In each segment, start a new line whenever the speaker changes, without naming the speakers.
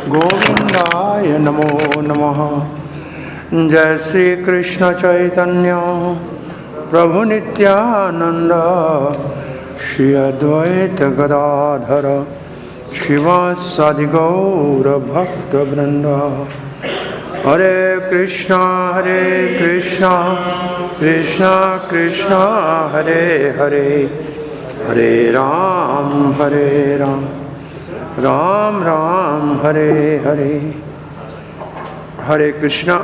गोविंदाय नमो नमः। जय श्री कृष्ण चैतन्य प्रभु नित्यानंद श्री अद्वैत गदाधर शिवासादि गौर भक्त वृंद। हरे कृष्णा कृष्णा कृष्णा हरे हरे, हरे राम राम राम हरे हरे। हरे कृष्णा।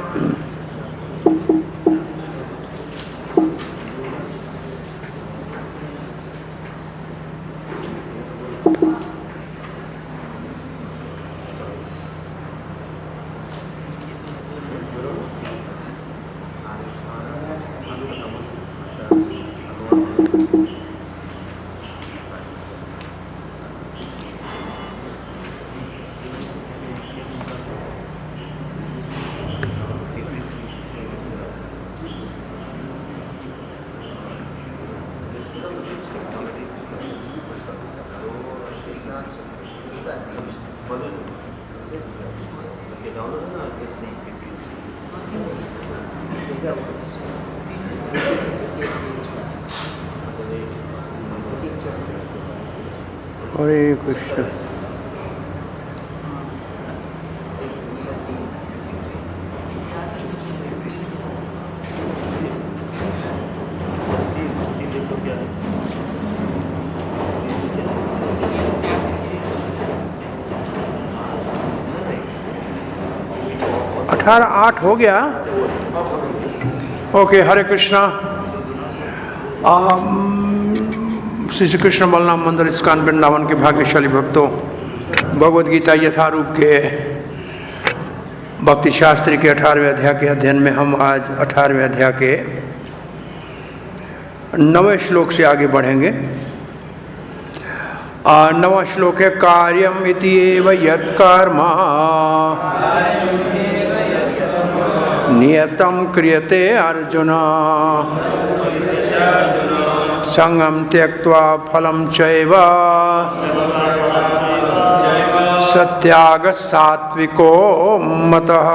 हरे कृष्ण। अठारह 8 हो गया। ओके। हरे कृष्णा। श्री कृष्ण बलराम मंदिर इस्कॉन वृंदावन के भाग्यशाली भक्तों, भगवद गीता यथारूप के भक्ति शास्त्री के 18वें अध्याय के अध्ययन में हम आज 18वें अध्याय के 9वें श्लोक से आगे बढ़ेंगे। 9वां श्लोक है कार्यम इति एव यत्कर्म नियतं क्रियते अर्जुन संगम त्यक्त्वा फलं चैव सत्याग सात्विको मतः।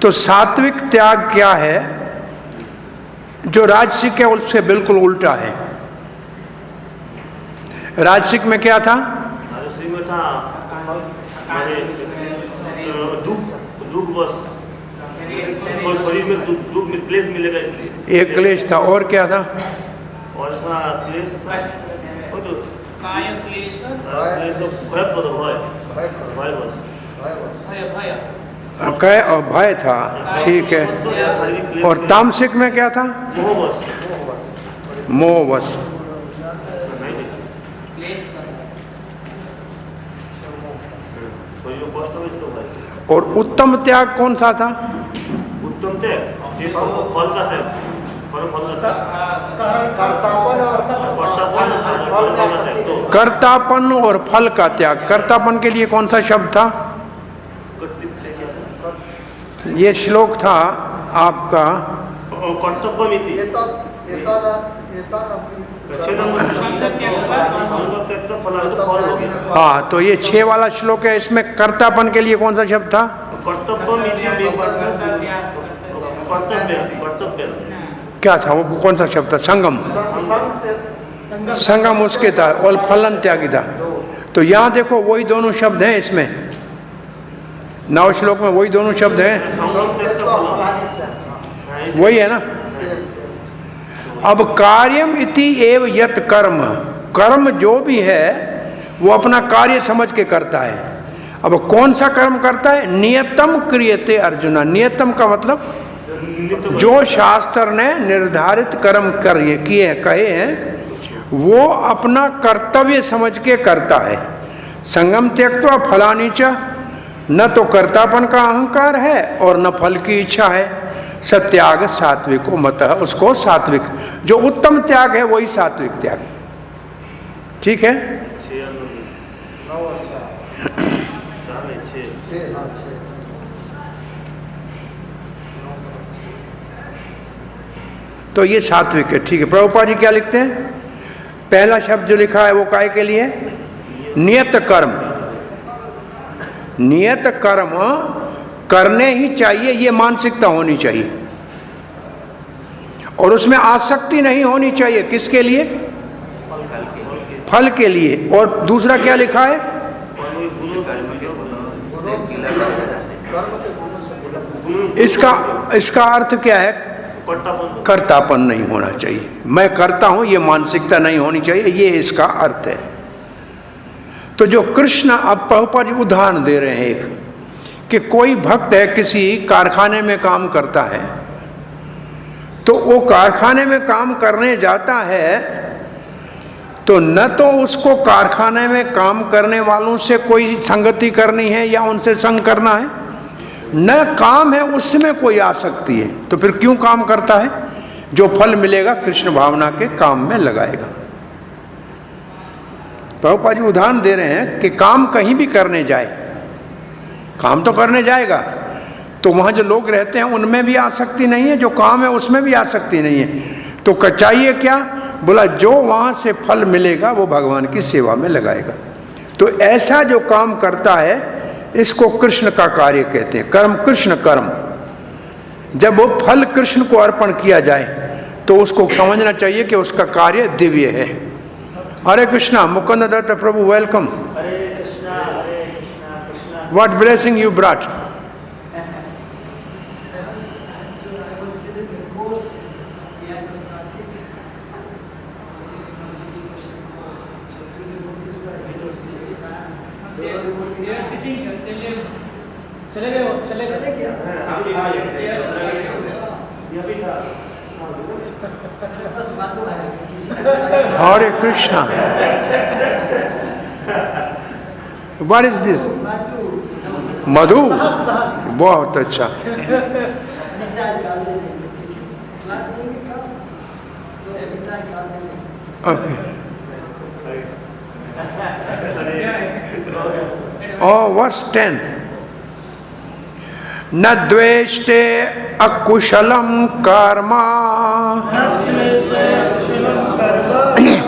तो सात्विक त्याग क्या है? जो राजसिक है उससे बिल्कुल उल्टा है। राजसिक में क्या था?
राजसिक में था दुख बस शरीर में दुख में क्लेश मिलेगा इसलिए।
एक क्लेश था और क्या था?
और था क्लेश
भय और भय था। ठीक है। और तामसिक में क्या था? मोह बस। और उत्तम त्याग कौन सा था?
उत्तम त्याग फल का त्याग,
कर्तापन और फल का त्याग। कर्तापन के लिए कौन सा शब्द था? ये श्लोक था आपका हाँ। तो ये 6 वाला श्लोक है। इसमें कर्तापन के लिए कौन सा शब्द था? क्या था वो? कौन सा शब्द था? संगम। संगम उसके था और फलन त्यागी था। तो यहाँ देखो वही दोनों शब्द हैं इसमें। 9 श्लोक में वही दोनों शब्द हैं। वही है ना। अब कार्यम इति एव यत कर्म, कर्म जो भी है वो अपना कार्य समझ के करता है। अब कौन सा कर्म करता है? नियतम क्रियते अर्जुना। नियतम का मतलब जो शास्त्र ने निर्धारित कर्म किए कहे हैं वो अपना कर्तव्य समझ के करता है। संगम त्यक्त्वा फलानि च, न तो कर्तापन का अहंकार है और न फल की इच्छा है। सत्याग सात्विको मतः, उसको सात्विक, जो उत्तम त्याग है वही सात्विक त्याग है। ठीक है। तो ये सात्विक है। ठीक है। प्रभुपाद जी क्या लिखते हैं? पहला शब्द जो लिखा है वो काय के लिए? नियत कर्म। नियत कर्म करने ही चाहिए, ये मानसिकता होनी चाहिए और उसमें आसक्ति नहीं होनी चाहिए। किसके लिए? फल के लिए। और दूसरा क्या लिखा है? इसका अर्थ क्या है? कर्तापन नहीं होना चाहिए। मैं करता हूं ये मानसिकता नहीं होनी चाहिए, ये इसका अर्थ है। तो जो कृष्ण, अब प्रभुपाद जी उदाहरण दे रहे हैं एक, कि कोई भक्त है किसी कारखाने में काम करता है, तो वो कारखाने में काम करने जाता है तो न तो उसको कारखाने में काम करने वालों से कोई संगति करनी है या उनसे संग करना है, न काम है उसमें कोई आसक्ति है, तो फिर क्यों काम करता है? जो फल मिलेगा कृष्ण भावना के काम में लगाएगा। प्रभुपाद जी उदाहरण दे रहे हैं कि काम कहीं भी करने जाए, काम तो करने जाएगा, तो वहां जो लोग रहते हैं उनमें भी आसक्ति नहीं है, जो काम है उसमें भी आसक्ति नहीं है, तो चाहिए क्या? बोला जो वहां से फल मिलेगा वो भगवान की सेवा में लगाएगा। तो ऐसा जो काम करता है इसको कृष्ण का कार्य कहते हैं। कर्म कृष्ण कर्म। जब वो फल कृष्ण को अर्पण किया जाए तो उसको समझना चाहिए कि उसका कार्य दिव्य है। Hare Krishna. Mukund Datta Prabhu, welcome. What blessing you brought?
चले गए।
Hare Krishna. What is this? मधु। बहुत अच्छा। वर्स 10। न द्वेष्टे अकुशलम कर्म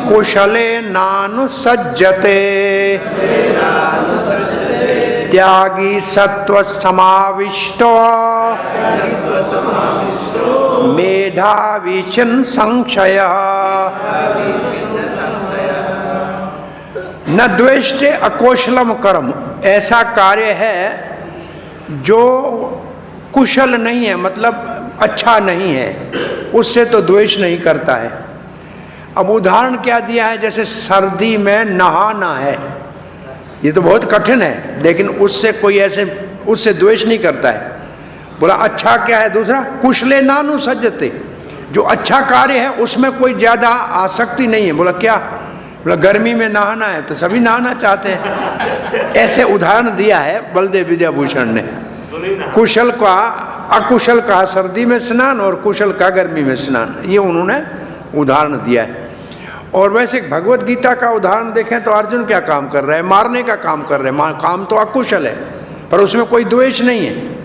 कुशले नानुसज्जते त्यागी सत्व समाविष्टो मेधावी चिन् संशय। न द्वेष्टे अकुशलम कर्म, ऐसा कार्य है जो कुशल नहीं है, मतलब अच्छा नहीं है, उससे तो द्वेष नहीं करता है। अब उदाहरण क्या दिया है? जैसे सर्दी में नहाना है, ये तो बहुत कठिन है, लेकिन उससे द्वेष नहीं करता है। बोला अच्छा क्या है? दूसरा, कुशले नानु सज्जते, जो अच्छा कार्य है उसमें कोई ज्यादा आसक्ति नहीं है। बोला क्या? बोला गर्मी में नहाना है तो सभी नहाना चाहते हैं। ऐसे उदाहरण दिया है बलदेव विद्याभूषण ने। कुशल का अकुशल का सर्दी में स्नान और कुशल का गर्मी में स्नान, ये उन्होंने उदाहरण दिया है। और वैसे भगवत गीता का उदाहरण देखें तो अर्जुन क्या काम कर रहे हैं? मारने का काम कर रहे हैं। काम तो अकुशल है पर उसमें कोई द्वेष नहीं है।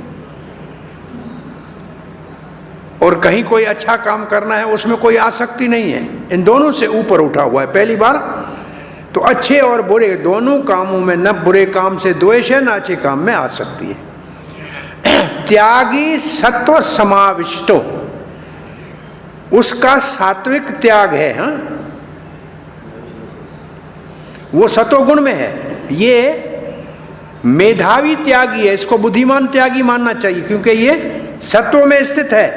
और कहीं कोई अच्छा काम करना है उसमें कोई आसक्ति नहीं है। इन दोनों से ऊपर उठा हुआ है। पहली बार तो अच्छे और बुरे दोनों कामों में न बुरे काम से द्वेष है, न अच्छे काम में आसक्ति है। त्यागी सत्व समाविष्टो, उसका सात्विक त्याग है। हाँ, वो सतोगुण में है। ये मेधावी त्यागी है, इसको बुद्धिमान त्यागी मानना चाहिए, क्योंकि ये सत्व में स्थित है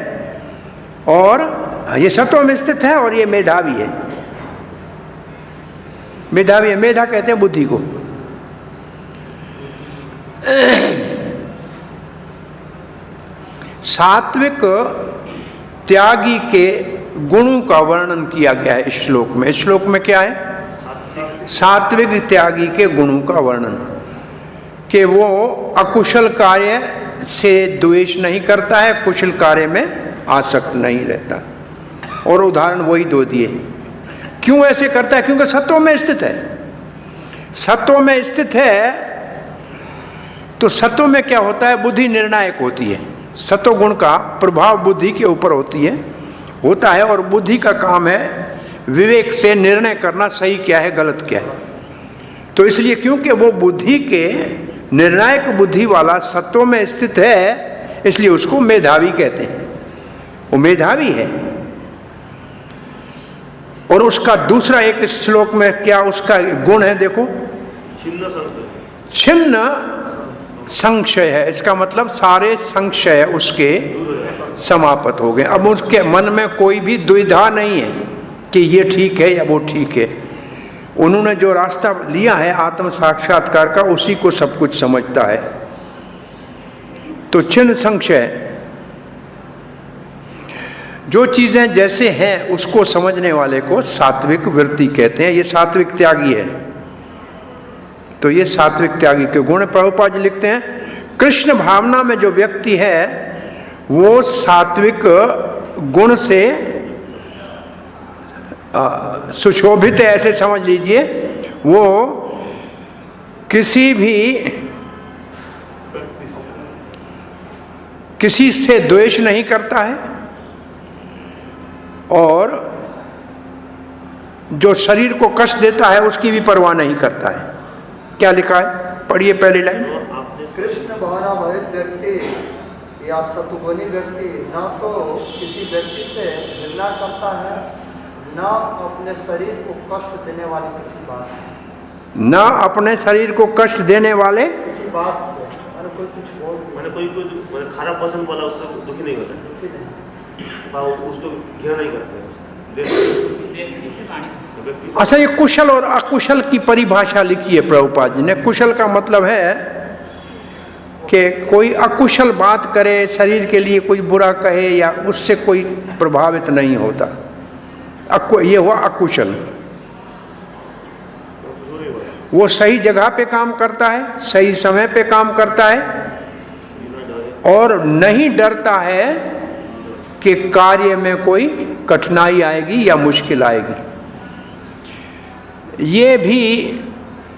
और ये सत्व में स्थित है और ये मेधावी है। मेधावी है, मेधा कहते हैं बुद्धि को। सात्विक त्यागी के गुणों का वर्णन किया गया है इस श्लोक में। इस श्लोक में क्या है? सात्विक त्यागी के गुणों का वर्णन, कि वो अकुशल कार्य से द्वेष नहीं करता है, कुशल कार्य में आसक्त नहीं रहता। और उदाहरण वही दो दिए। क्यों ऐसे करता है? क्योंकि सत्व में स्थित है। सत्व में स्थित है तो सत्व में क्या होता है? बुद्धि निर्णायक होती है। सत्व गुण का प्रभाव बुद्धि के ऊपर होता है और बुद्धि का काम है विवेक से निर्णय करना, सही क्या है गलत क्या है। तो इसलिए क्योंकि वो बुद्धि के निर्णायक बुद्धि वाला सत्व में स्थित है, इसलिए उसको मेधावी कहते हैं। वो मेधावी है। और उसका दूसरा एक श्लोक में क्या उसका गुण है? देखो, छिन्न संशय है। इसका मतलब सारे संशय उसके समाप्त हो गए। अब उसके मन में कोई भी दुविधा नहीं है कि ये ठीक है या वो ठीक है। उन्होंने जो रास्ता लिया है आत्म साक्षात्कार का, उसी को सब कुछ समझता है। तो छिन्न संशय, जो चीजें जैसे हैं उसको समझने वाले को सात्विक वृत्ति कहते हैं। ये सात्विक त्यागी है। तो ये सात्विक त्यागी के गुण प्रभुपाद जी लिखते हैं, कृष्ण भावना में जो व्यक्ति है वो सात्विक गुण से सुशोभित है, ऐसे समझ लीजिए। वो किसी से द्वेष नहीं करता है और जो शरीर को कष्ट देता है उसकी भी परवाह नहीं करता है। क्या लिखा है? पढ़िए पहली लाइन।
कृष्ण भावना रहित व्यक्ति या सत्वगुणी व्यक्ति न तो किसी व्यक्ति से घृणा करता है, न अपने शरीर को कष्ट देने वाले किसी बात से।
न अपने शरीर को कष्ट देने वाले
किसी बात से, मैंने कोई कुछ बोल दिया,
मैंने कोई खराब वचन बोला, उससे दुखी नहीं होता,
दुखी नहीं,
उसको घृणा नहीं करते।
अच्छा, ये कुशल और अकुशल की परिभाषा लिखी है प्रभुपाद जी ने। कुशल का मतलब है कि कोई अकुशल बात करे, शरीर के लिए कोई बुरा कहे या उससे कोई प्रभावित नहीं होता, ये हुआ अकुशल। वो सही जगह पे काम करता है, सही समय पे काम करता है और नहीं डरता है कि कार्य में कोई कठिनाई आएगी या मुश्किल आएगी। ये भी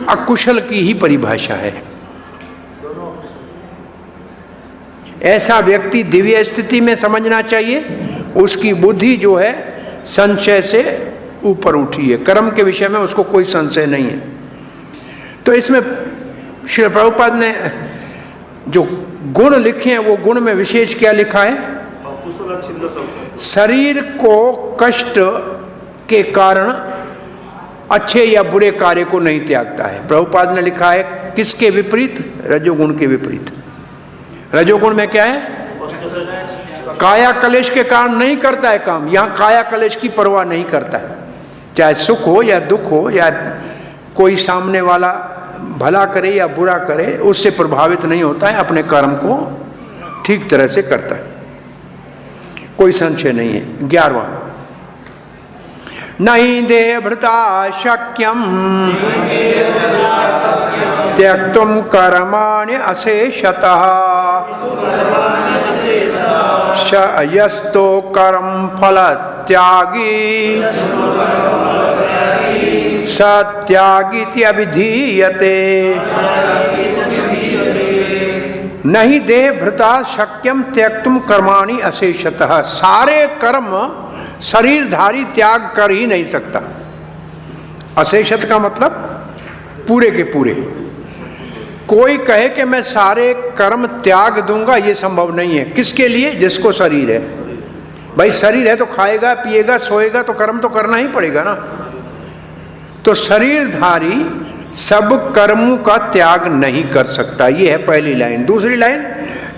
अकुशल की ही परिभाषा है। ऐसा व्यक्ति दिव्य स्थिति में समझना चाहिए, उसकी बुद्धि जो है संशय से ऊपर उठी है, कर्म के विषय में उसको कोई संशय नहीं है। तो इसमें श्री प्रभुपाद ने जो गुण लिखे हैं वो गुण में विशेष क्या लिखा है? शरीर को कष्ट के कारण अच्छे या बुरे कार्य को नहीं त्यागता है। प्रभुपाद ने लिखा है किसके विपरीत? रजोगुण के विपरीत। रजोगुण में क्या है? काया कलेश के कारण नहीं करता है काम। यहाँ काया कलेश की परवाह नहीं करता है, चाहे सुख हो या दुख हो या कोई सामने वाला भला करे या बुरा करे, उससे प्रभावित नहीं होता है, अपने कर्म को ठीक तरह से करता है, कोई संशय नहीं है। 11वां, नहीं देवभृता शक्यम त्यक्तुम कर्माणि अशेषतः यस्तो कर्म फल त्यागी सत्यागीति अभिधीयते। नहीं देहभृता शक्यम त्यक्तुम कर्माणि अशेषतः। सारे कर्म शरीरधारी त्याग कर ही नहीं सकता। अशेषत का मतलब पूरे के पूरे। कोई कहे कि मैं सारे कर्म त्याग दूंगा, ये संभव नहीं है। किसके लिए? जिसको शरीर है। भाई शरीर है तो खाएगा पिएगा सोएगा, तो कर्म तो करना ही पड़ेगा ना। तो शरीरधारी सब कर्मों का त्याग नहीं कर सकता। ये है पहली लाइन। दूसरी लाइन,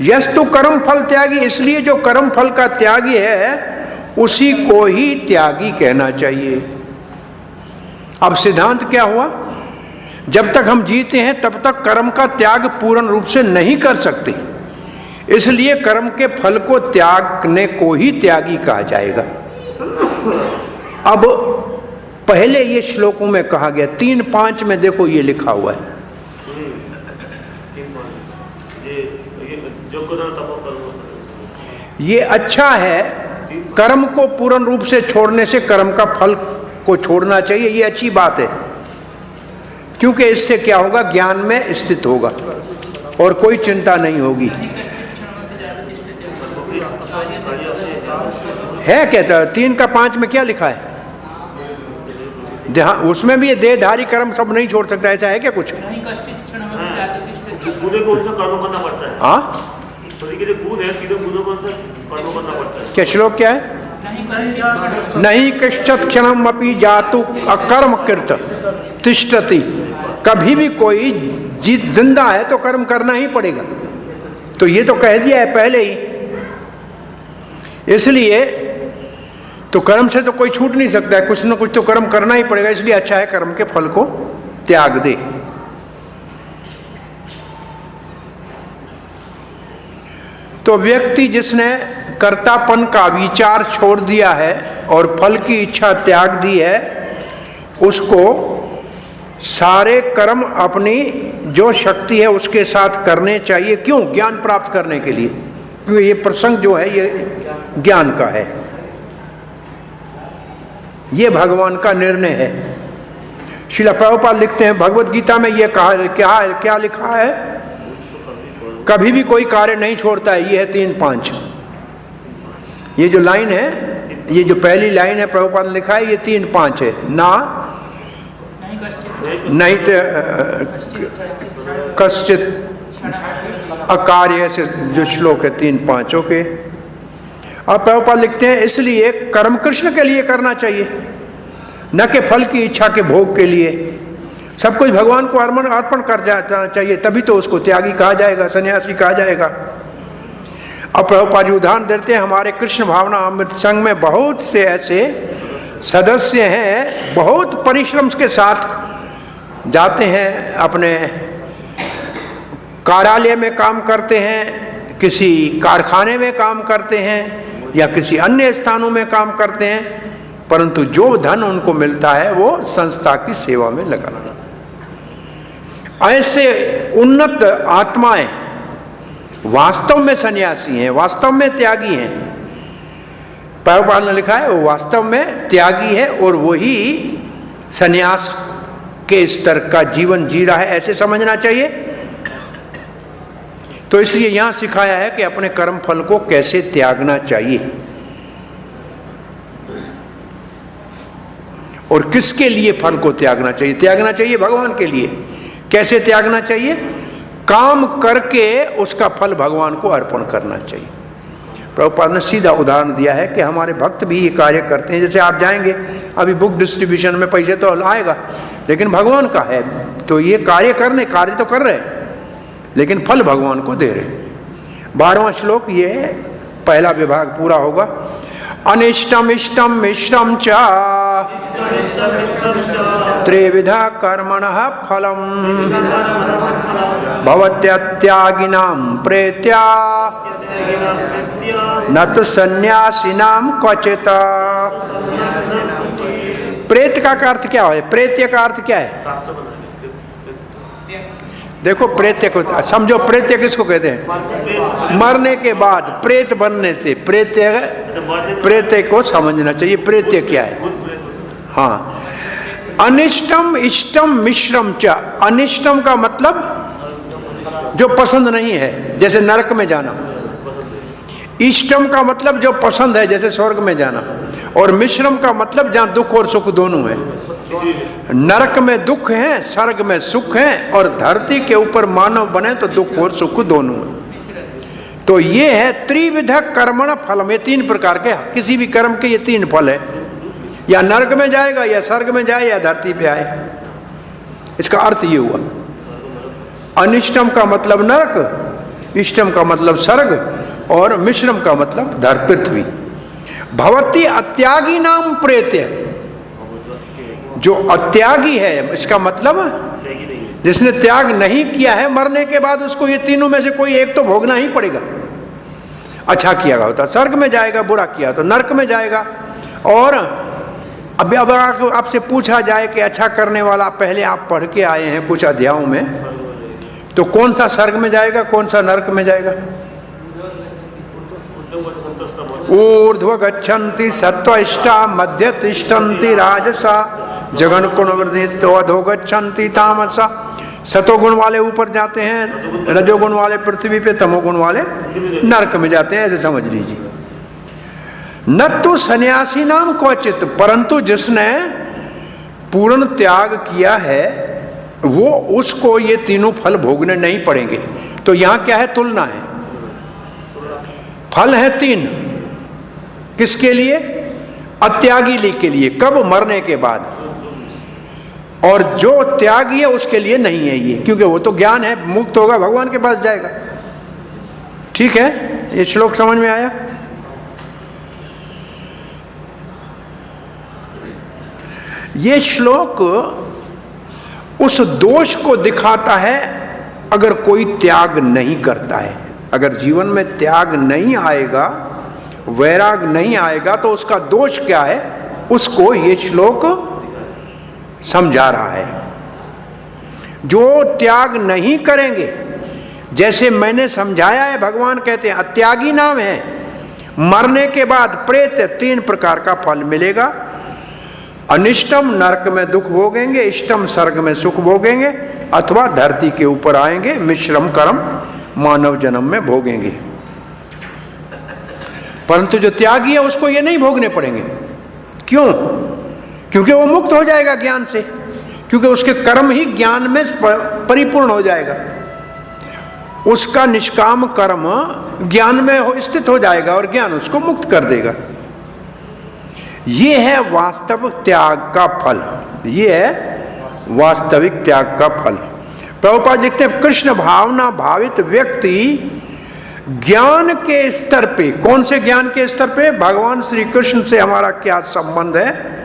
यस्तु कर्म फल त्यागी, इसलिए जो कर्म फल का त्यागी है उसी को ही त्यागी कहना चाहिए। अब सिद्धांत क्या हुआ? जब तक हम जीते हैं तब तक कर्म का त्याग पूर्ण रूप से नहीं कर सकते, इसलिए कर्म के फल को त्यागने को ही त्यागी कहा जाएगा। अब पहले ये श्लोकों में कहा गया, 3-5 में देखो ये लिखा हुआ है,
जो करो तब करो।
ये अच्छा है, कर्म को पूर्ण रूप से छोड़ने से कर्म का फल को छोड़ना चाहिए, ये अच्छी बात है, क्योंकि इससे क्या होगा, ज्ञान में स्थित होगा और कोई चिंता नहीं होगी। है कहता 3 का 5 में क्या लिखा है, उसमें भी ये देहधारी कर्म सब नहीं छोड़ सकता, ऐसा है क्या कुछ?
गुने को उनसे कर्म करना पड़ता है।
हाँ,
शरीर के जो गुण है, तीनों गुणों को उनसे कर्म करना पड़ता है।
क्या श्लोक क्या है? नहीं कश्चित् क्षणम अपि जातु अकर्म कृत तिष्ठति। कभी भी कोई जिंदा है तो कर्म करना ही पड़ेगा, तो ये तो कह दिया है पहले ही, इसलिए तो कर्म से तो कोई छूट नहीं सकता है, कुछ न कुछ तो कर्म करना ही पड़ेगा, इसलिए अच्छा है कर्म के फल को त्याग दे। तो व्यक्ति जिसने कर्तापन का विचार छोड़ दिया है और फल की इच्छा त्याग दी है, उसको सारे कर्म अपनी जो शक्ति है उसके साथ करने चाहिए। क्यों? ज्ञान प्राप्त करने के लिए, क्योंकि ये प्रसंग जो है ये ज्ञान का है, ये भगवान का निर्णय है। श्रील प्रभुपाद लिखते हैं भगवत गीता में ये कहा क्या लिखा है, कभी भी कोई कार्य नहीं छोड़ता है। ये है 3-5, ये जो लाइन है, ये जो पहली लाइन है प्रभुपाद ने लिखा है, ये 3-5 है ना, नहीं कश्चित अकार्य से जो श्लोक है 3-5 के। अब प्रभुपाद लिखते हैं इसलिए कर्म कृष्ण के लिए करना चाहिए, न कि फल की इच्छा के भोग के लिए। सब कुछ भगवान को अर्पण कर जाना चाहिए, तभी तो उसको त्यागी कहा जाएगा, सन्यासी कहा जाएगा। अब प्रभुपाद जी उदाहरण देते हैं, हमारे कृष्ण भावना अमृत संघ में बहुत से ऐसे सदस्य हैं, बहुत परिश्रम के साथ जाते हैं, अपने कार्यालय में काम करते हैं, किसी कारखाने में काम करते हैं या किसी अन्य स्थानों में काम करते हैं, परंतु जो धन उनको मिलता है वो संस्था की सेवा में लगा। ऐसे उन्नत आत्माएं वास्तव में सन्यासी हैं, वास्तव में त्यागी हैं। प्रभुपाद ने लिखा है वो वास्तव में त्यागी है और वही सन्यास के स्तर का जीवन जी रहा है, ऐसे समझना चाहिए। तो इसलिए यहां सिखाया है कि अपने कर्म फल को कैसे त्यागना चाहिए और किसके लिए फल को त्यागना चाहिए। त्यागना चाहिए भगवान के लिए। कैसे त्यागना चाहिए? काम करके उसका फल भगवान को अर्पण करना चाहिए। प्रभुपाद ने सीधा उदाहरण दिया है कि हमारे भक्त भी ये कार्य करते हैं। जैसे आप जाएंगे, अभी बुक डिस्ट्रीब्यूशन में पैसे तो आएगा, लेकिन भगवान का है, तो ये कार्य तो कर रहे हैं, लेकिन फल भगवान को दे रहे। 12वां श्लोक, ये पहला विभाग पूरा होगा। अनिष्टम इष्टम मिश्रम च त्रिविधा कर्मणः फलम भवत्यत्यागिनां प्रेत्या न तो सन्यासिनां क्वचित्। प्रेत का अर्थ क्या है? प्रेत्य का अर्थ क्या है? देखो प्रेत्य को समझो, प्रेत्य किसको कहते हैं? मरने के बाद प्रेत बनने से प्रेत्य को समझना चाहिए। प्रेत्य क्या है? हाँ, अनिष्टम इष्टम मिश्रम च। अनिष्टम का मतलब जो पसंद नहीं है, जैसे नरक में जाना। इष्टम का मतलब जो पसंद है, जैसे स्वर्ग में जाना। और मिश्रम का मतलब जहाँ दुख और सुख दोनों है। नरक में दुख है, स्वर्ग में सुख है, और धरती के ऊपर मानव बने तो दुख और सुख दोनों है। तो ये है त्रिविध कर्मण फलम। ये 3 प्रकार के, किसी भी कर्म के ये 3 फल है, या नरक में जाएगा, या स्वर्ग में जाए, या धरती पे आए। इसका अर्थ ये हुआ। अनिष्टम का मतलब नरक, इष्टम का मतलब स्वर्ग, और मिश्रम का मतलब पृथ्वी। भवती अत्यागी नाम प्रेत्य। जो अत्यागी है, इसका मतलब जिसने त्याग नहीं किया है, मरने के बाद उसको ये तीनों में से कोई एक तो भोगना ही पड़ेगा। अच्छा किया होता स्वर्ग में जाएगा, बुरा किया तो नरक में जाएगा। और अब आपसे पूछा जाए कि अच्छा करने वाला पहले आप पढ़ के आए हैं कुछ अध्यायों में, तो कौन सा स्वर्ग में जाएगा, कौन सा नरक में जाएगा? ऊर्ध्व गच्छन्ति सत्त्वइष्टा मध्य तिष्ठन्ति राजसा जगन गुण वृद्धि अधो गच्छन्ति तामसा। सतोगुण वाले ऊपर जाते हैं, रजोगुण वाले पृथ्वी पे, तमोगुण वाले नरक में जाते हैं, ऐसे समझ लीजिए। न तो सन्यासी नाम क्वचित, परंतु जिसने पूर्ण त्याग किया है वो, उसको ये तीनों फल भोगने नहीं पड़ेंगे। तो यहां क्या है? तुलना है। फल है तीन, किसके लिए? अत्यागी के लिए। कब? मरने के बाद। और जो त्यागी है उसके लिए नहीं है ये, क्योंकि वो तो ज्ञान है, मुक्त होगा, भगवान के पास जाएगा। ठीक है, ये श्लोक समझ में आया? ये श्लोक उस दोष को दिखाता है अगर कोई त्याग नहीं करता है। अगर जीवन में त्याग नहीं आएगा, वैराग नहीं आएगा, तो उसका दोष क्या है, उसको ये श्लोक समझा रहा है। जो त्याग नहीं करेंगे, जैसे मैंने समझाया है, भगवान कहते हैं अत्यागी नाम है, मरने के बाद प्रेत 3 प्रकार का फल मिलेगा। अनिष्टम नरक में दुख भोगेंगे, इष्टम स्वर्ग में सुख भोगेंगे, अथवा धरती के ऊपर आएंगे, मिश्रम कर्म मानव जन्म में भोगेंगे। परंतु जो त्यागी है उसको ये नहीं भोगने पड़ेंगे। क्यों? क्योंकि वो मुक्त हो जाएगा ज्ञान से, क्योंकि उसके कर्म ही ज्ञान में परिपूर्ण हो जाएगा। उसका निष्काम कर्म ज्ञान में स्थित हो जाएगा और ज्ञान उसको मुक्त कर देगा। ये है वास्तविक त्याग का फल, ये है वास्तविक त्याग का फल। प्रभुपाद लिखते हैं कृष्ण भावना भावित व्यक्ति ज्ञान के स्तर पे, कौन से ज्ञान के स्तर पे? भगवान श्री कृष्ण से हमारा क्या संबंध है,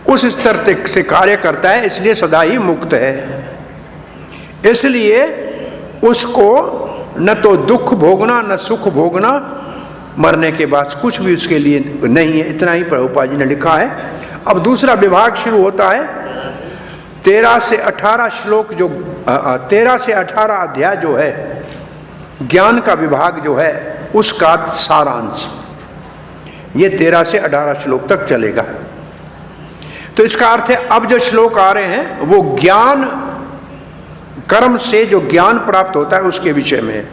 उस स्तर तक से कार्य करता है, इसलिए सदा ही मुक्त है। इसलिए उसको न तो दुख भोगना न सुख भोगना, मरने के बाद कुछ भी उसके लिए नहीं है। इतना ही प्रभुपाद जी ने लिखा है। अब दूसरा विभाग शुरू होता है। 13 से 18 श्लोक जो 13 से 18 अध्याय जो है ज्ञान का विभाग जो है, उसका सारांश ये 13 से 18 श्लोक तक चलेगा। तो इसका अर्थ है अब जो श्लोक आ रहे हैं वो ज्ञान कर्म से जो ज्ञान प्राप्त होता है उसके विषय में है।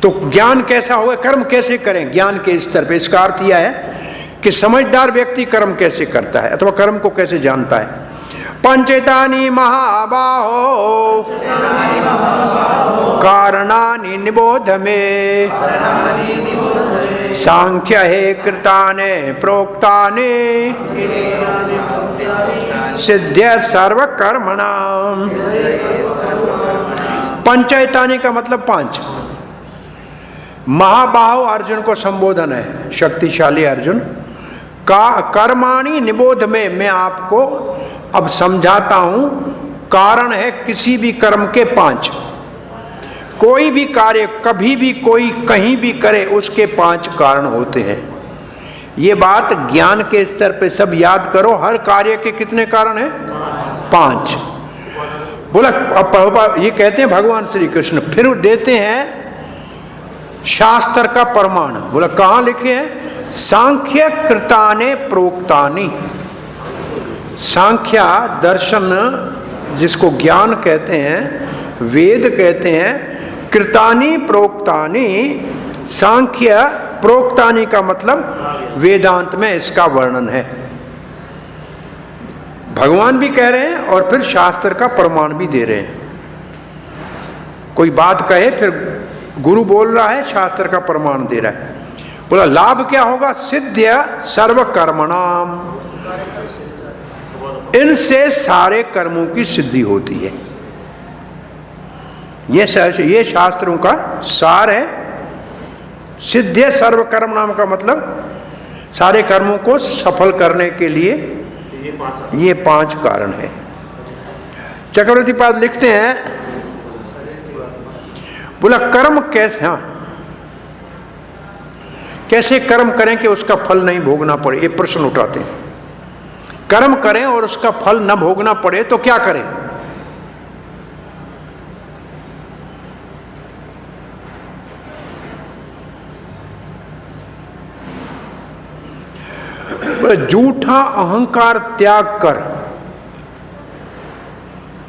तो ज्ञान कैसा होगा, कर्म कैसे करें ज्ञान के स्तर पे? इसका अर्थ यह है कि समझदार व्यक्ति कर्म कैसे करता है अथवा कर्म को कैसे जानता है। पंचेतानि महाबाहो कारणानि निबोध में, सांख्य है कृताने प्रोक्ताने, सिद्ध्य सर्व कर्मणाम। पंचेतानि का मतलब 5। महाबाहो अर्जुन को संबोधन है, शक्तिशाली अर्जुन का। कर्माणि निबोध में, मैं आपको अब समझाता हूं। कारण है किसी भी कर्म के 5। कोई भी कार्य कभी भी कोई कहीं भी करे उसके 5 कारण होते हैं। ये बात ज्ञान के स्तर पे सब याद करो। हर कार्य के कितने कारण हैं? 5। बोला अब ये कहते हैं भगवान श्री कृष्ण, फिर देते हैं शास्त्र का प्रमाण। बोला कहां लिखे हैं? सांख्य कृताने प्रोक्तानि। सांख्या दर्शन जिसको ज्ञान कहते हैं, वेद कहते हैं। कृतानि प्रोक्तानि, सांख्य प्रोक्तानि का मतलब वेदांत में इसका वर्णन है। भगवान भी कह रहे हैं और फिर शास्त्र का प्रमाण भी दे रहे हैं। कोई बात कहे फिर गुरु बोल रहा है, शास्त्र का प्रमाण दे रहा है। बोला लाभ क्या होगा? सिद्ध्य सर्व कर्मणाम, इनसे सारे कर्मों की सिद्धि होती है। ये शास्त्रों का सार है। सिद्ध्य सर्व कर्म नाम का मतलब सारे कर्मों को सफल करने के लिए ये 5 कारण है। चक्रवर्ती पाद लिखते हैं, बोला कर्म कैसे, हाँ, कैसे कर्म करें कि उसका फल नहीं भोगना पड़े, ये प्रश्न उठाते हैं। कर्म करें और उसका फल न भोगना पड़े तो क्या करें? झूठा अहंकार त्याग कर,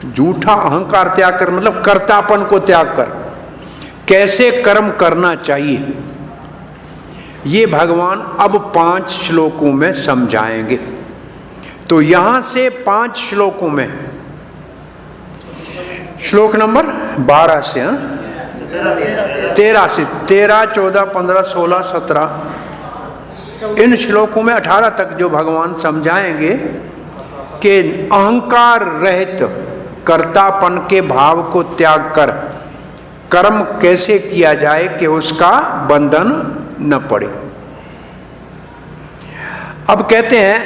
झूठा अहंकार त्याग कर मतलब कर्तापन को त्याग कर। कैसे कर्म करना चाहिए ये भगवान अब 5 श्लोकों में समझाएंगे। तो यहां से 5 श्लोकों में, श्लोक नंबर 12 से 13 से 13, 14, 15, 16, 17, इन श्लोकों में 18 तक जो भगवान समझाएंगे कि अहंकार रहित कर्तापन के भाव को त्याग कर कर्म कैसे किया जाए कि उसका बंधन न पड़े। अब कहते हैं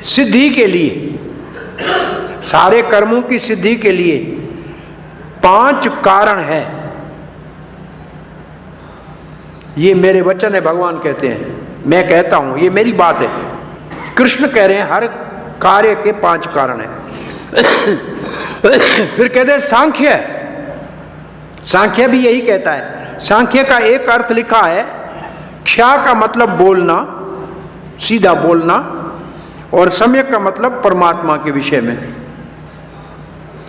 सिद्धि के लिए, सारे कर्मों की सिद्धि के लिए 5 कारण है। ये मेरे वचन है, भगवान कहते हैं, मैं कहता हूं, ये मेरी बात है। कृष्ण कह रहे हैं हर कार्य के 5 कारण है। फिर कहते हैं सांख्य, सांख्य भी यही कहता है। सांख्य का एक अर्थ लिखा है, क्षा का मतलब बोलना, सीधा बोलना, और सम्यक का मतलब परमात्मा के विषय में।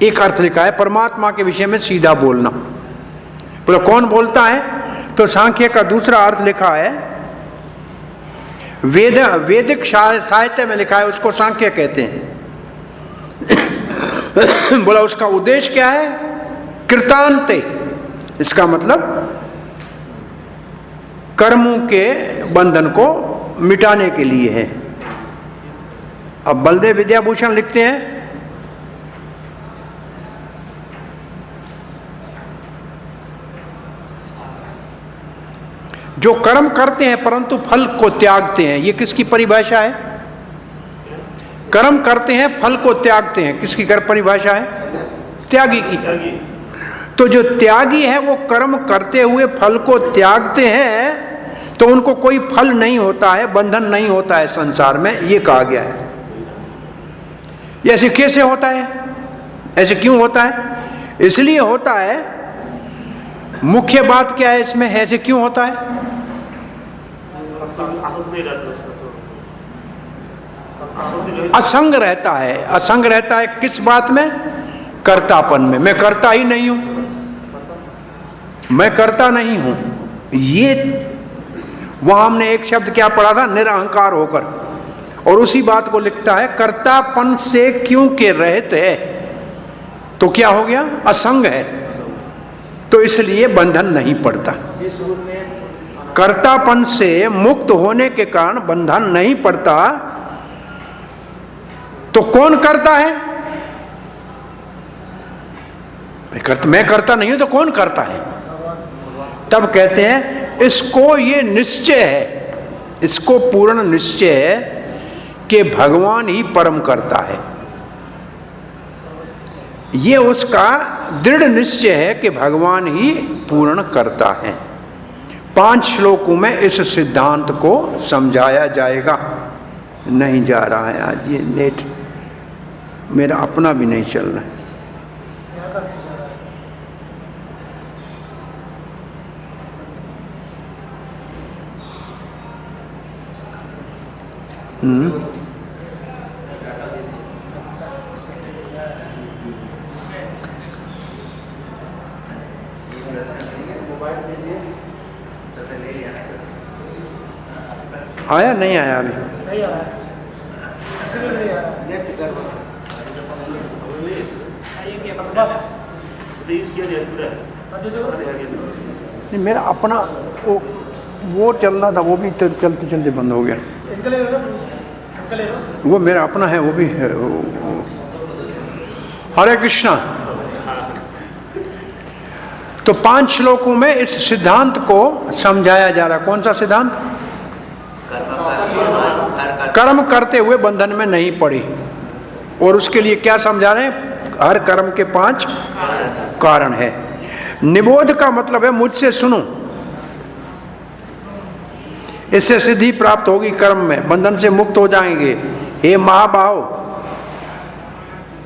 एक अर्थ लिखा है परमात्मा के विषय में सीधा बोलना। बोले कौन बोलता है? तो सांख्य का दूसरा अर्थ लिखा है, वैदिक साहित्य में लिखा है, उसको सांख्य कहते हैं। बोला उसका उद्देश्य क्या है? कृतांते, इसका मतलब कर्मों के बंधन को मिटाने के लिए है। अब बलदेव विद्याभूषण लिखते हैं, जो कर्म करते हैं परंतु फल को त्यागते हैं, ये किसकी परिभाषा है? कर्म करते हैं फल को त्यागते हैं, किसकी परिभाषा है? त्यागी की। तो जो त्यागी है वो कर्म करते हुए फल को त्यागते हैं तो उनको कोई फल नहीं होता है, बंधन नहीं होता है संसार में, ये कहा गया है। ऐसे कैसे होता है? ऐसे क्यों होता है? इसलिए होता है, मुख्य बात क्या है इसमें, ऐसे क्यों होता है? असंग रहता है। असंग रहता है किस बात में? कर्तापन में। मैं करता ही नहीं हूं, मैं करता नहीं हूं। ये वहां हमने एक शब्द क्या पढ़ा था? निरअहकार होकर। और उसी बात को लिखता है, कर्तापन से क्योंकि रहित है तो क्या हो गया? असंग है, तो इसलिए बंधन नहीं पड़ता। कर्तापन से मुक्त होने के कारण बंधन नहीं पड़ता। तो कौन करता है? मैं करता नहीं हूं तो कौन करता है? तब कहते हैं इसको ये निश्चय है, इसको पूर्ण निश्चय है कि भगवान ही परम करता है। ये उसका दृढ़ निश्चय है कि भगवान ही पूर्ण करता है। 5 श्लोकों में इस सिद्धांत को समझाया जाएगा। नहीं जा रहा है आज, ये नेट मेरा अपना भी नहीं चल रहा है। आया नहीं आया अभी?
नहीं आ रहा है, ऐसे भी नहीं आ रहा है।
नहीं, मेरा अपना वो चल रहा था, वो भी चलते चलते बंद हो गया। वो मेरा अपना है, वो भी है। हरे कृष्णा। तो 5 श्लोकों में इस सिद्धांत को समझाया जा रहा है। कौन सा सिद्धांत? कर्म करते हुए बंधन में नहीं पड़ी। और उसके लिए क्या समझा रहे हैं? हर कर्म के 5 कारण है। निबोध का मतलब है मुझसे सुनो, इससे सिद्धि प्राप्त होगी, कर्म में बंधन से मुक्त हो जाएंगे, हे महाबाहो।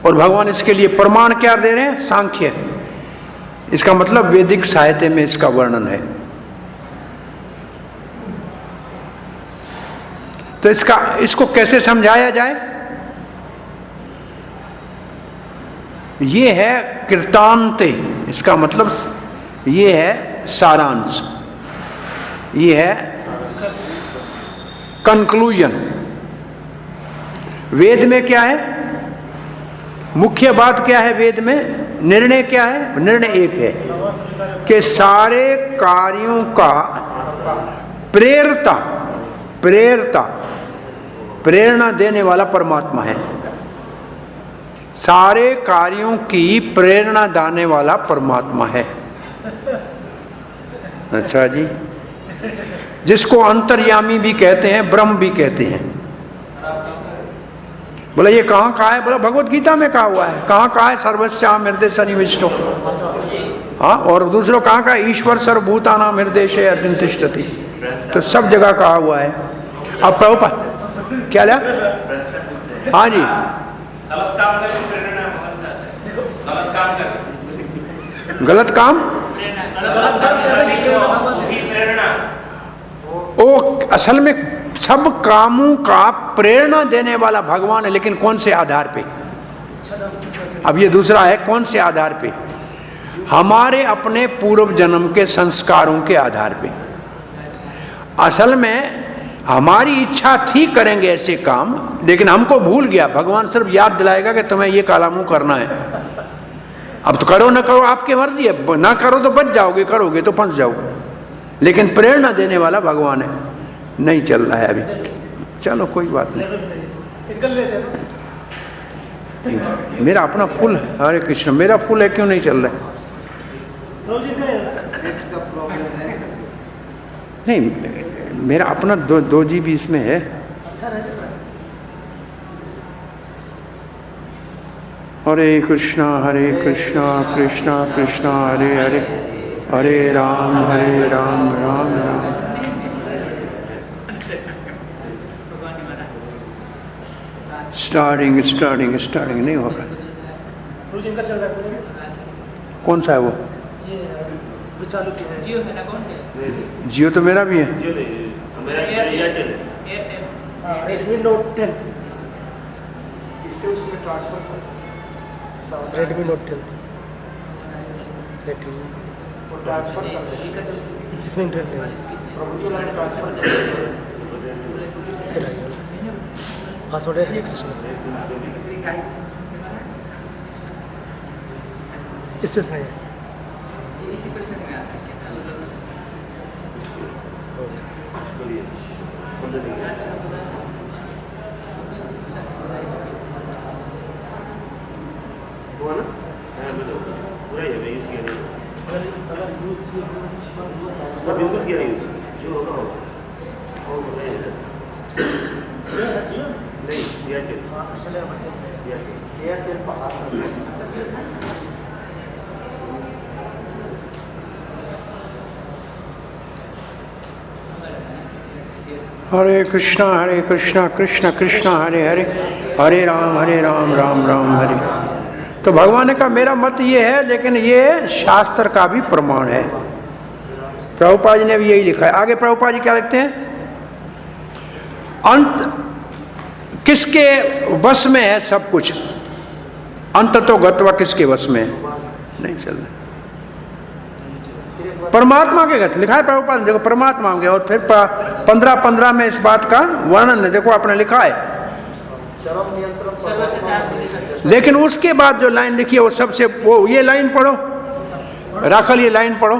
और भगवान इसके लिए प्रमाण क्या दे रहे हैं? सांख्य। इसका मतलब वैदिक साहित्य में इसका वर्णन है। तो इसको कैसे समझाया जाए? ये है कृतांते, इसका मतलब ये है सारांश, ये है कंक्लूजन। वेद में क्या है? मुख्य बात क्या है वेद में? निर्णय क्या है? निर्णय एक है कि सारे कार्यों का प्रेरणा देने वाला परमात्मा है। सारे कार्यों की प्रेरणा देने वाला परमात्मा है। अच्छा जी, जिसको अंतर्यामी भी कहते हैं, ब्रह्म भी कहते हैं। बोला ये कहाँ कहा है? बोला भगवत गीता में कहा हुआ है। कहाँ कहा है? सर्वस्याम हृदय सन्निविष्टो। हाँ, और दूसरों कहाँ कहा? ईश्वर सर्वभूतानां हृदयेषु अर्जुन तिष्ठति। तो सब जगह कहा हुआ है। अब प्रभुपाद क्या लिया? हाँ जी, गलत काम वो असल में सब कामों का प्रेरणा देने वाला भगवान है, लेकिन कौन से आधार पे? अब ये दूसरा है, कौन से आधार पे? हमारे अपने पूर्व जन्म के संस्कारों के आधार पे। असल में हमारी इच्छा थी करेंगे ऐसे काम, लेकिन हमको भूल गया। भगवान सिर्फ याद दिलाएगा कि तुम्हें ये काला मुंह करना है। अब तो करो ना करो आपकी मर्जी है, ना करो तो बच जाओगे, करोगे तो फंस जाओगे। लेकिन प्रेरणा देने वाला भगवान है। नहीं चल रहा है अभी, चलो कोई बात नहीं। मेरा अपना फुल है, हरे कृष्ण, मेरा फुल है, क्यों नहीं चल रहा है? नहीं, मेरा अपना 2 GB इसमें है। हरे कृष्णा कृष्णा कृष्णा हरे हरे, हरे राम राम राम। स्टार्टिंग नहीं हो रहा। कौन सा है वो? जियो तो मेरा भी है।
रेडमी नोट 10
इससे उसमें ट्रांसफर कर।
रेडमी नोट 10 सेटिंग
वो ट्रांसफर कर,
इसमें इंटरनेट नहीं है।
प्रभु जी वाला ट्रांसफर कर।
पासवर्ड है हरे कृष्ण। स्पेस नहीं है।
इसी पर्सन में आता है क्या?
हुआ ना? पूरा ही है, मैं यूज़ किया नहीं। बिल्कुल किया नहीं यूज़, जो होगा होगा। नहीं, एयरटेल
बाहर।
हरे कृष्णा कृष्ण कृष्ण हरे हरे, हरे राम राम राम हरे। तो भगवान ने कहा मेरा मत ये है, लेकिन ये शास्त्र का भी प्रमाण है। प्रभुपाद जी ने भी यही लिखा है। आगे प्रभुपाद जी क्या लिखते हैं? अंत किसके वश में है सब कुछ? अंत तो गत्वा किसके वश में है? नहीं चल रहा। परमात्मा के गत लिखा है प्रभुपाद ने। देखो परमात्मा के, और फिर 15 में इस बात का वर्णन है। देखो आपने लिखा है। लेकिन उसके बाद जो लाइन लिखी है वो सबसे, वो ये लाइन पढ़ो राखल, ये लाइन पढ़ो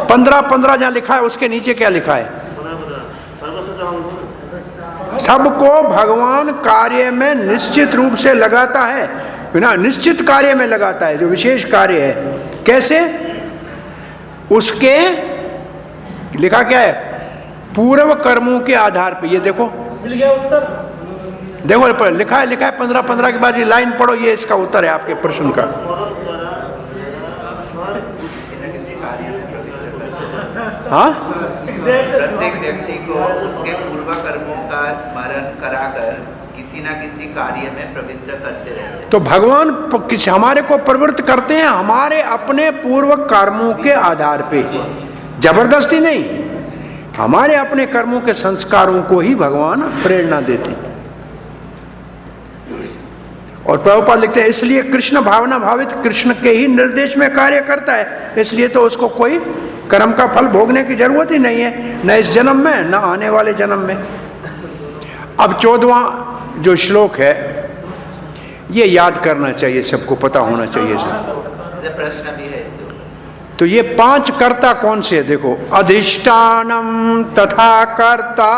15 जहाँ लिखा है उसके नीचे क्या लिखा है? सबको भगवान कार्य में निश्चित रूप से लगाता है, बिना निश्चित कार्य में लगाता है, जो विशेष कार्य है। कैसे? उसके लिखा क्या है? पूर्व कर्मों के आधार पर। ये देखो
मिल गया उत्तर।
देखो लिखा है 15 की बात, ये लाइन पढ़ो, ये इसका उत्तर है आपके प्रश्न का। हाँ,
प्रत्येक व्यक्ति को उसके पूर्व कर्मों का स्मरण कराकर किसी न किसी कार्य में पवित्र करते रहते हैं।
तो भगवान किसी हमारे को प्रवृत्त करते हैं हमारे अपने पूर्व कर्मों के आधार पे, जबरदस्ती नहीं, हमारे अपने कर्मों के संस्कारों को ही भगवान प्रेरणा देते हैं। और प्रभुपाद लिखते हैं इसलिए कृष्ण भावना भावित कृष्ण के ही निर्देश में कार्य करता है, इसलिए तो उसको कोई कर्म का फल भोगने की जरूरत ही नहीं है, न इस जन्म में न आने वाले जन्म में। अब 14वां जो श्लोक है ये याद करना चाहिए, सबको पता होना चाहिए सर।
प्रश्न भी है इसके ऊपर।
तो ये 5 कर्ता कौन से है? देखो, अधिष्ठानम तथा कर्ता,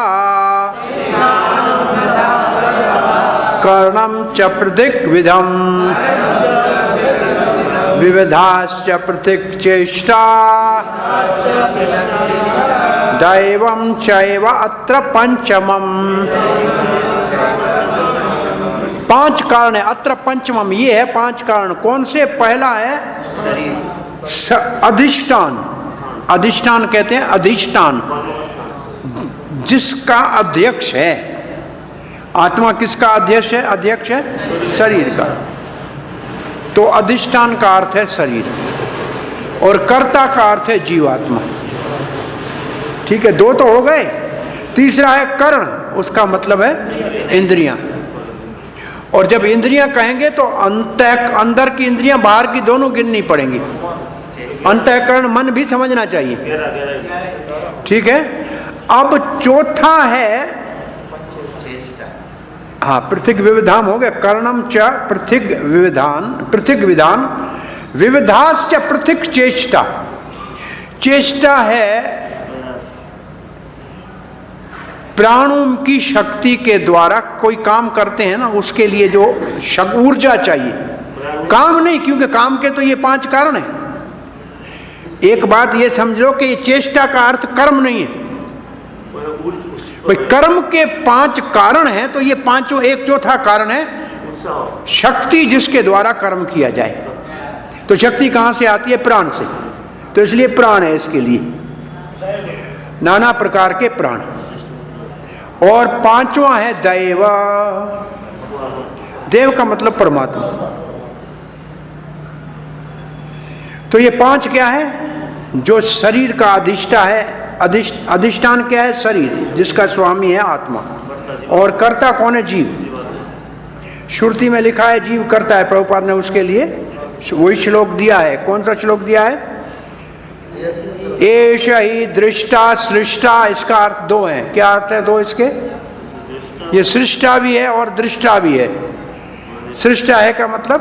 कर्णम च पृथिक विधम, विविधाश्च पृथिक चेष्टा, दैवम चैव अत्र पंचमम। 5 कारण है, अत्र पंचमम, ये है 5 कारण। कौन से? पहला है अधिष्ठान। अधिष्ठान कहते हैं अधिष्ठान, जिसका अध्यक्ष है। आत्मा किसका अध्यक्ष है? अध्यक्ष है शरीर का, तो अधिष्ठान का अर्थ है शरीर, और कर्ता का अर्थ है जीवात्मा। ठीक है, 2 तो हो गए। तीसरा है कर्ण, उसका मतलब है इंद्रियां। और जब इंद्रियां कहेंगे तो अंदर की इंद्रियां बाहर की दोनों गिननी पड़ेंगी। अंतःकरण मन भी समझना चाहिए। ठीक है, अब चौथा है हाँ, पृथक विविधाम हो गया। कर्णम च पृथक विधान, विविधाश्च पृथक चेष्टा। चेष्टा है प्राणों की शक्ति के द्वारा कोई काम करते हैं ना, उसके लिए जो ऊर्जा चाहिए, काम नहीं, क्योंकि काम के तो ये 5 कारण हैं। एक बात ये समझ लो कि ये चेष्टा का अर्थ कर्म नहीं है भाई, कर्म के 5 कारण हैं, तो ये 5 एक चौथा कारण है शक्ति, जिसके द्वारा कर्म किया जाए। तो शक्ति कहां से आती है? प्राण से, तो इसलिए प्राण है इसके लिए, नाना प्रकार के प्राण। और 5वां है दैव। देव का मतलब परमात्मा। तो ये 5 क्या है? जो शरीर का अधिष्ठा है, अधिष्ठान क्या है? शरीर, जिसका स्वामी है आत्मा। और कर्ता कौन है? जीव। श्रुति में लिखा है जीव करता है, प्रभुपाद ने उसके लिए वही श्लोक दिया है। कौन सा श्लोक दिया है? एष ही दृष्टा सृष्टा, इसका अर्थ 2 है। क्या अर्थ है 2 इसके? ये सृष्टा भी है और दृष्टा भी है। सृष्टा है का मतलब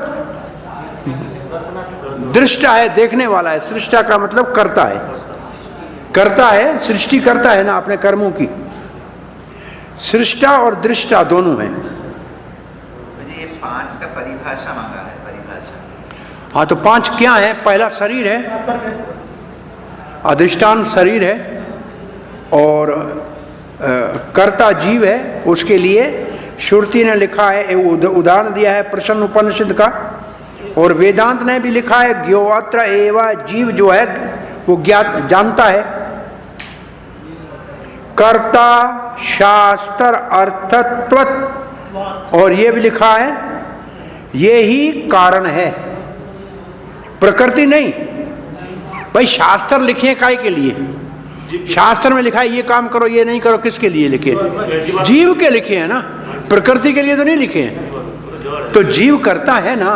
दृष्टा है, देखने वाला है। सृष्टा का मतलब करता है, करता है, सृष्टि करता है ना अपने कर्मों की। सृष्टा और दृष्टा दोनों हैं।
मुझे ये 5 का परिभाषा मांगा है, परिभाषा।
हाँ, तो 5 क्या है? पहला शरीर है, अधिष्ठान शरीर है, और कर्ता जीव है। उसके लिए श्रुति ने लिखा है, उदाहरण दिया है प्रश्न उपनिषद का, और वेदांत ने भी लिखा है ज्ञोत्र एवं, जीव जो है वो ज्ञात जानता है। कर्ता शास्त्र अर्थत्व, और ये भी लिखा है ये ही कारण है, प्रकृति नहीं। भाई शास्त्र लिखे काय के लिए? शास्त्र में लिखा है ये काम करो, ये नहीं करो, किसके लिए लिखे? जीव के लिखे हैं ना, प्रकृति के लिए तो नहीं लिखे हैं। तो जीव करता है ना,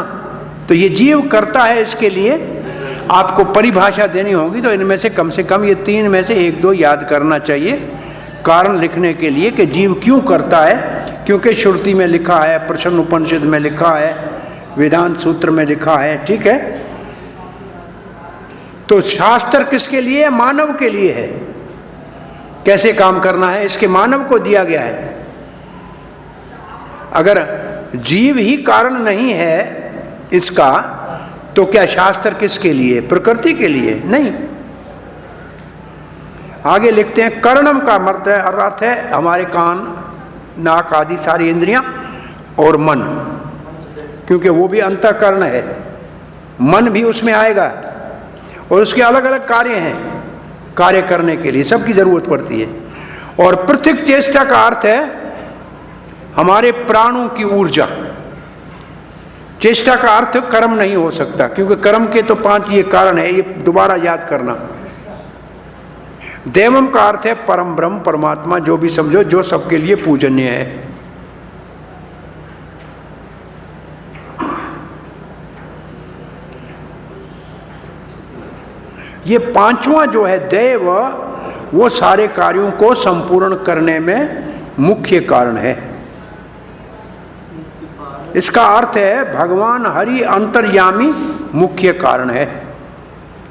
तो ये जीव करता है, इसके लिए आपको परिभाषा देनी होगी। तो इनमें से कम ये 3 में से 1-2 याद करना चाहिए कारण लिखने के लिए कि जीव क्यों करता है। क्योंकि श्रुति में लिखा है, प्रश्न उपनिषद में लिखा है, वेदांत सूत्र में लिखा है। ठीक है, तो शास्त्र किसके लिए है? मानव के लिए है। कैसे काम करना है इसके मानव को दिया गया है। अगर जीव ही कारण नहीं है इसका, तो क्या शास्त्र किसके लिए? प्रकृति के लिए नहीं। आगे लिखते हैं कर्णम का अर्थ है हमारे कान नाक आदि सारी इंद्रियां, और मन, क्योंकि वो भी अंतःकरण है, मन भी उसमें आएगा और उसके अलग अलग कार्य हैं, कार्य करने के लिए सबकी जरूरत पड़ती है। और पृथक चेष्टा का अर्थ है हमारे प्राणों की ऊर्जा। चेष्टा का अर्थ कर्म नहीं हो सकता, क्योंकि कर्म के तो 5 ये कारण है, ये दोबारा याद करना। देवम का अर्थ है परम ब्रह्म, परमात्मा, जो भी समझो, जो सबके लिए पूजनीय है। ये 5वां जो है देव, वो सारे कार्यों को संपूर्ण करने में मुख्य कारण है। इसका अर्थ है भगवान हरि अंतर्यामी मुख्य कारण है।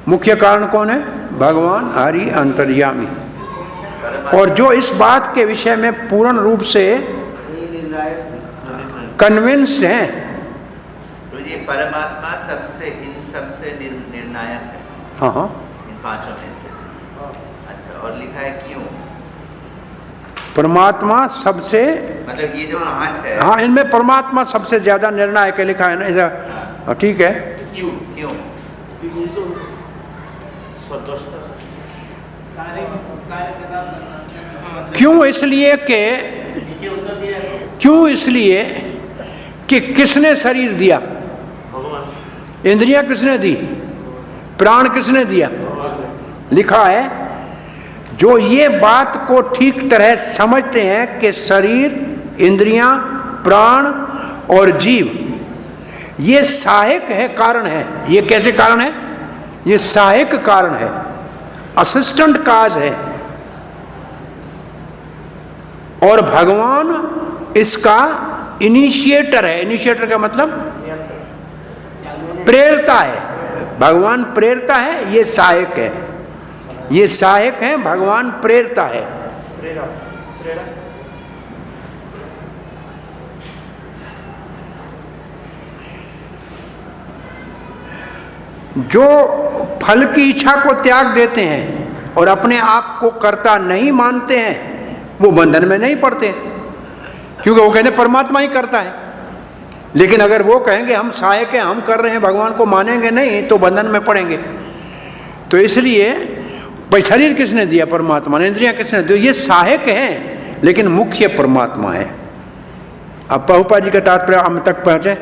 मुख्य कारण कौन है? भगवान हरि अंतर्यामी। और जो इस बात के विषय में पूर्ण रूप से कन्विंस्ड हैं,
तो ये परमात्मा सबसे, इन सबसे निर्णायक है।
हाँ हाँ,
इन 5 में से। अच्छा, और लिखा है क्यों?
परमात्मा सबसे,
मतलब ये जो 5 है,
हाँ, इनमें परमात्मा सबसे ज्यादा निर्णायक है, लिखा है ना ऐसा? ठीक है।
क्यों? क्यों?
क्योंकि तो सदस्यता
क्यों? इसलिए कि क्यों? इसलिए कि किसने शरीर दिया?
भगवान।
इंद्रियां किसने दी? प्राण किसने दिया? लिखा है जो ये बात को ठीक तरह समझते हैं कि शरीर, इंद्रियां, प्राण और जीव ये सहायक है, कारण है। ये कैसे कारण है? ये सहायक कारण है, असिस्टेंट काज है, और भगवान इसका इनिशिएटर है। इनिशिएटर का मतलब प्रेरता है। भगवान प्रेरता है, ये सहायक है। ये सहायक है, भगवान प्रेरता है। जो फल की इच्छा को त्याग देते हैं और अपने आप को कर्ता नहीं मानते हैं, वो बंधन में नहीं पड़ते, क्योंकि वो कहते परमात्मा ही करता है। लेकिन अगर वो कहेंगे हम सहायक हैं, हम कर रहे हैं, भगवान को मानेंगे नहीं, तो बंधन में पड़ेंगे। तो इसलिए भाई शरीर किसने दिया? परमात्मा ने। इंद्रियां किसने दी? ये सहायक हैं, लेकिन मुख्य परमात्मा है। अब प्रभुपाद जी का तात्पर्य हम तक पहुंचे।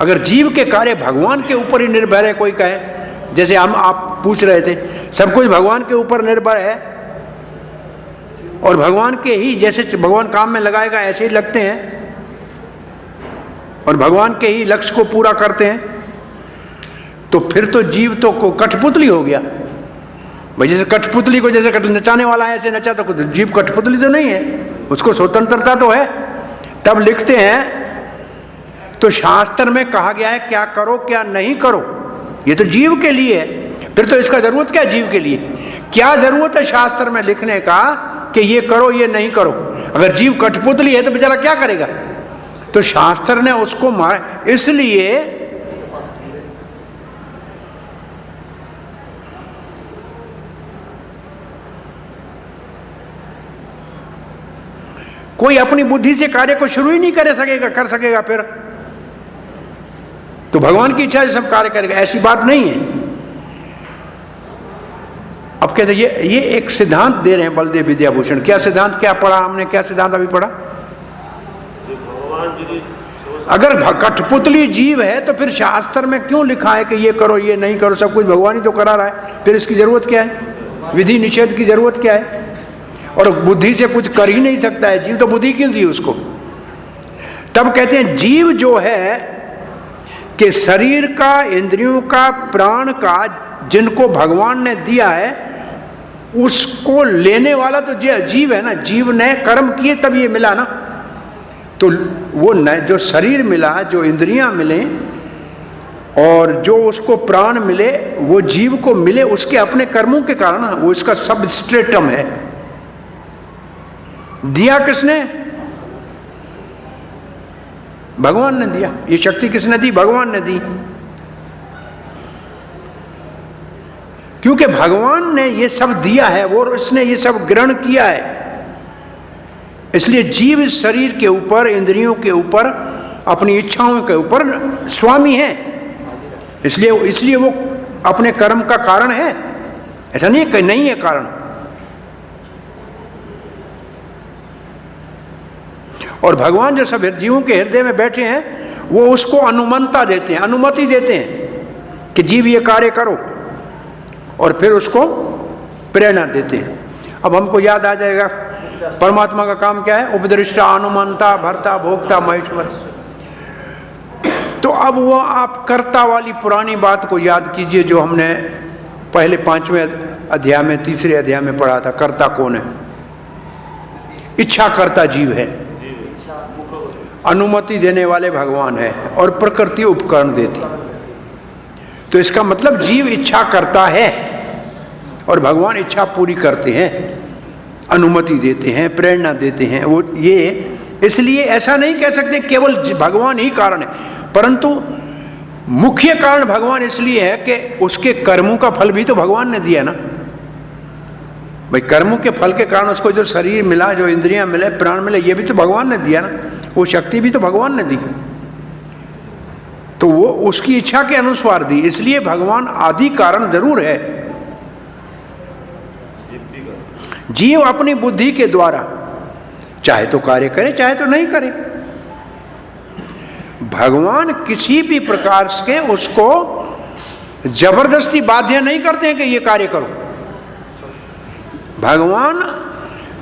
अगर जीव के कार्य भगवान के ऊपर ही निर्भर है, कोई कहे, जैसे आप पूछ रहे थे, सब कुछ भगवान के ऊपर निर्भर है और भगवान के ही, जैसे भगवान काम में लगाएगा ऐसे ही लगते हैं और भगवान के ही लक्ष्य को पूरा करते हैं, तो फिर तो जीव तो कठपुतली हो गया। भाई जैसे कठपुतली को जैसे नचाने वाला है ऐसे नचा, तो जीव कठपुतली तो नहीं है, उसको स्वतंत्रता तो है। तब लिखते हैं तो शास्त्र में कहा गया है क्या करो क्या नहीं करो, ये तो जीव के लिए है। फिर तो इसका जरूरत क्या है जीव के लिए? क्या जरूरत है शास्त्र में लिखने का कि ये करो ये नहीं करो? अगर जीव कठपुतली है तो बेचारा क्या करेगा? तो शास्त्र ने उसको मारा। इसलिए कोई अपनी बुद्धि से कार्य को शुरू ही नहीं कर सकेगा फिर तो भगवान की इच्छा से सब कार्य करेगा, ऐसी बात नहीं है। अब कहते ये एक सिद्धांत दे रहे हैं बलदेव विद्याभूषण। क्या सिद्धांत? क्या पढ़ा हमने? क्या सिद्धांत अभी पढ़ा? अगर कठपुतली जीव है तो फिर शास्त्र में क्यों लिखा है कि ये करो ये नहीं करो? सब कुछ भगवान ही तो करा रहा है, फिर इसकी जरूरत क्या है? विधि निषेध की जरूरत क्या है? और बुद्धि से कुछ कर ही नहीं सकता है जीव, तो बुद्धि क्यों दी उसको? तब कहते हैं जीव जो है कि शरीर का, इंद्रियों का, प्राण का जिनको भगवान ने दिया है, उसको लेने वाला तो जीव है ना। जीव ने कर्म किए तब ये मिला ना। तो वो जो शरीर मिला, जो इंद्रियां मिले और जो उसको प्राण मिले, वो जीव को मिले उसके अपने कर्मों के कारण। वो इसका सबस्ट्रेटम है। दिया किसने? भगवान ने दिया। ये शक्ति किसने दी? भगवान ने दी। क्योंकि भगवान ने ये सब दिया है, वो इसने ये सब ग्रहण किया है। इसलिए जीव इस शरीर के ऊपर, इंद्रियों के ऊपर, अपनी इच्छाओं के ऊपर स्वामी है। इसलिए वो अपने कर्म का कारण है। ऐसा नहीं है कि नहीं है कारण। और भगवान जो सब जीवों के हृदय में बैठे हैं वो उसको अनुमंता देते हैं, अनुमति देते हैं कि जीव ये कार्य करो, और फिर उसको प्रेरणा देते हैं। अब हमको याद आ जाएगा परमात्मा का काम क्या है, उपदृष्टा, अनुमंता, भर्ता, भोक्ता, महेश्वर। तो अब वो आप कर्ता वाली पुरानी बात को याद कीजिए जो हमने पहले 5वें अध्याय में, 3रे अध्याय में पढ़ा था। कर्ता कौन है? इच्छा करता जीव है, अनुमति देने वाले भगवान है, और प्रकृति उपकरण देती। तो इसका मतलब जीव इच्छा करता है और भगवान इच्छा पूरी करते हैं, अनुमति देते हैं, प्रेरणा देते हैं। वो ये इसलिए ऐसा नहीं कह सकते केवल भगवान ही कारण है, परंतु मुख्य कारण भगवान इसलिए है कि उसके कर्मों का फल भी तो भगवान ने दिया ना भाई। कर्मों के फल के कारण उसको जो शरीर मिला, जो इंद्रियां मिले, प्राण मिले, ये भी तो भगवान ने दिया ना। वो शक्ति भी तो भगवान ने दी, तो वो उसकी इच्छा के अनुसार दी। इसलिए भगवान आदि कारण जरूर है। जीव अपनी बुद्धि के द्वारा चाहे तो कार्य करे, चाहे तो नहीं करे। भगवान किसी भी प्रकार से उसको जबरदस्ती बाध्य नहीं करते हैं कि ये कार्य करो। भगवान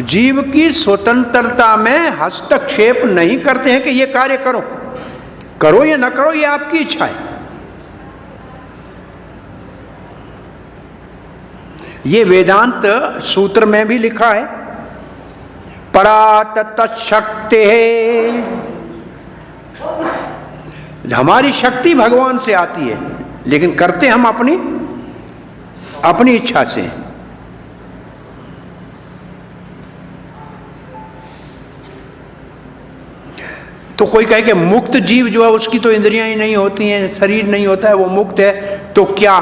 जीव की स्वतंत्रता में हस्तक्षेप नहीं करते हैं कि ये कार्य करो, करो या न करो, ये आपकी इच्छा है। ये वेदांत सूत्र में भी लिखा है, परा तत्शक्ति है। हमारी शक्ति भगवान से आती है, लेकिन करते हम अपनी इच्छा से। तो कोई कहे कि मुक्त जीव जो है उसकी तो इंद्रियां ही नहीं होती हैं, शरीर नहीं होता है, वो मुक्त है। तो क्या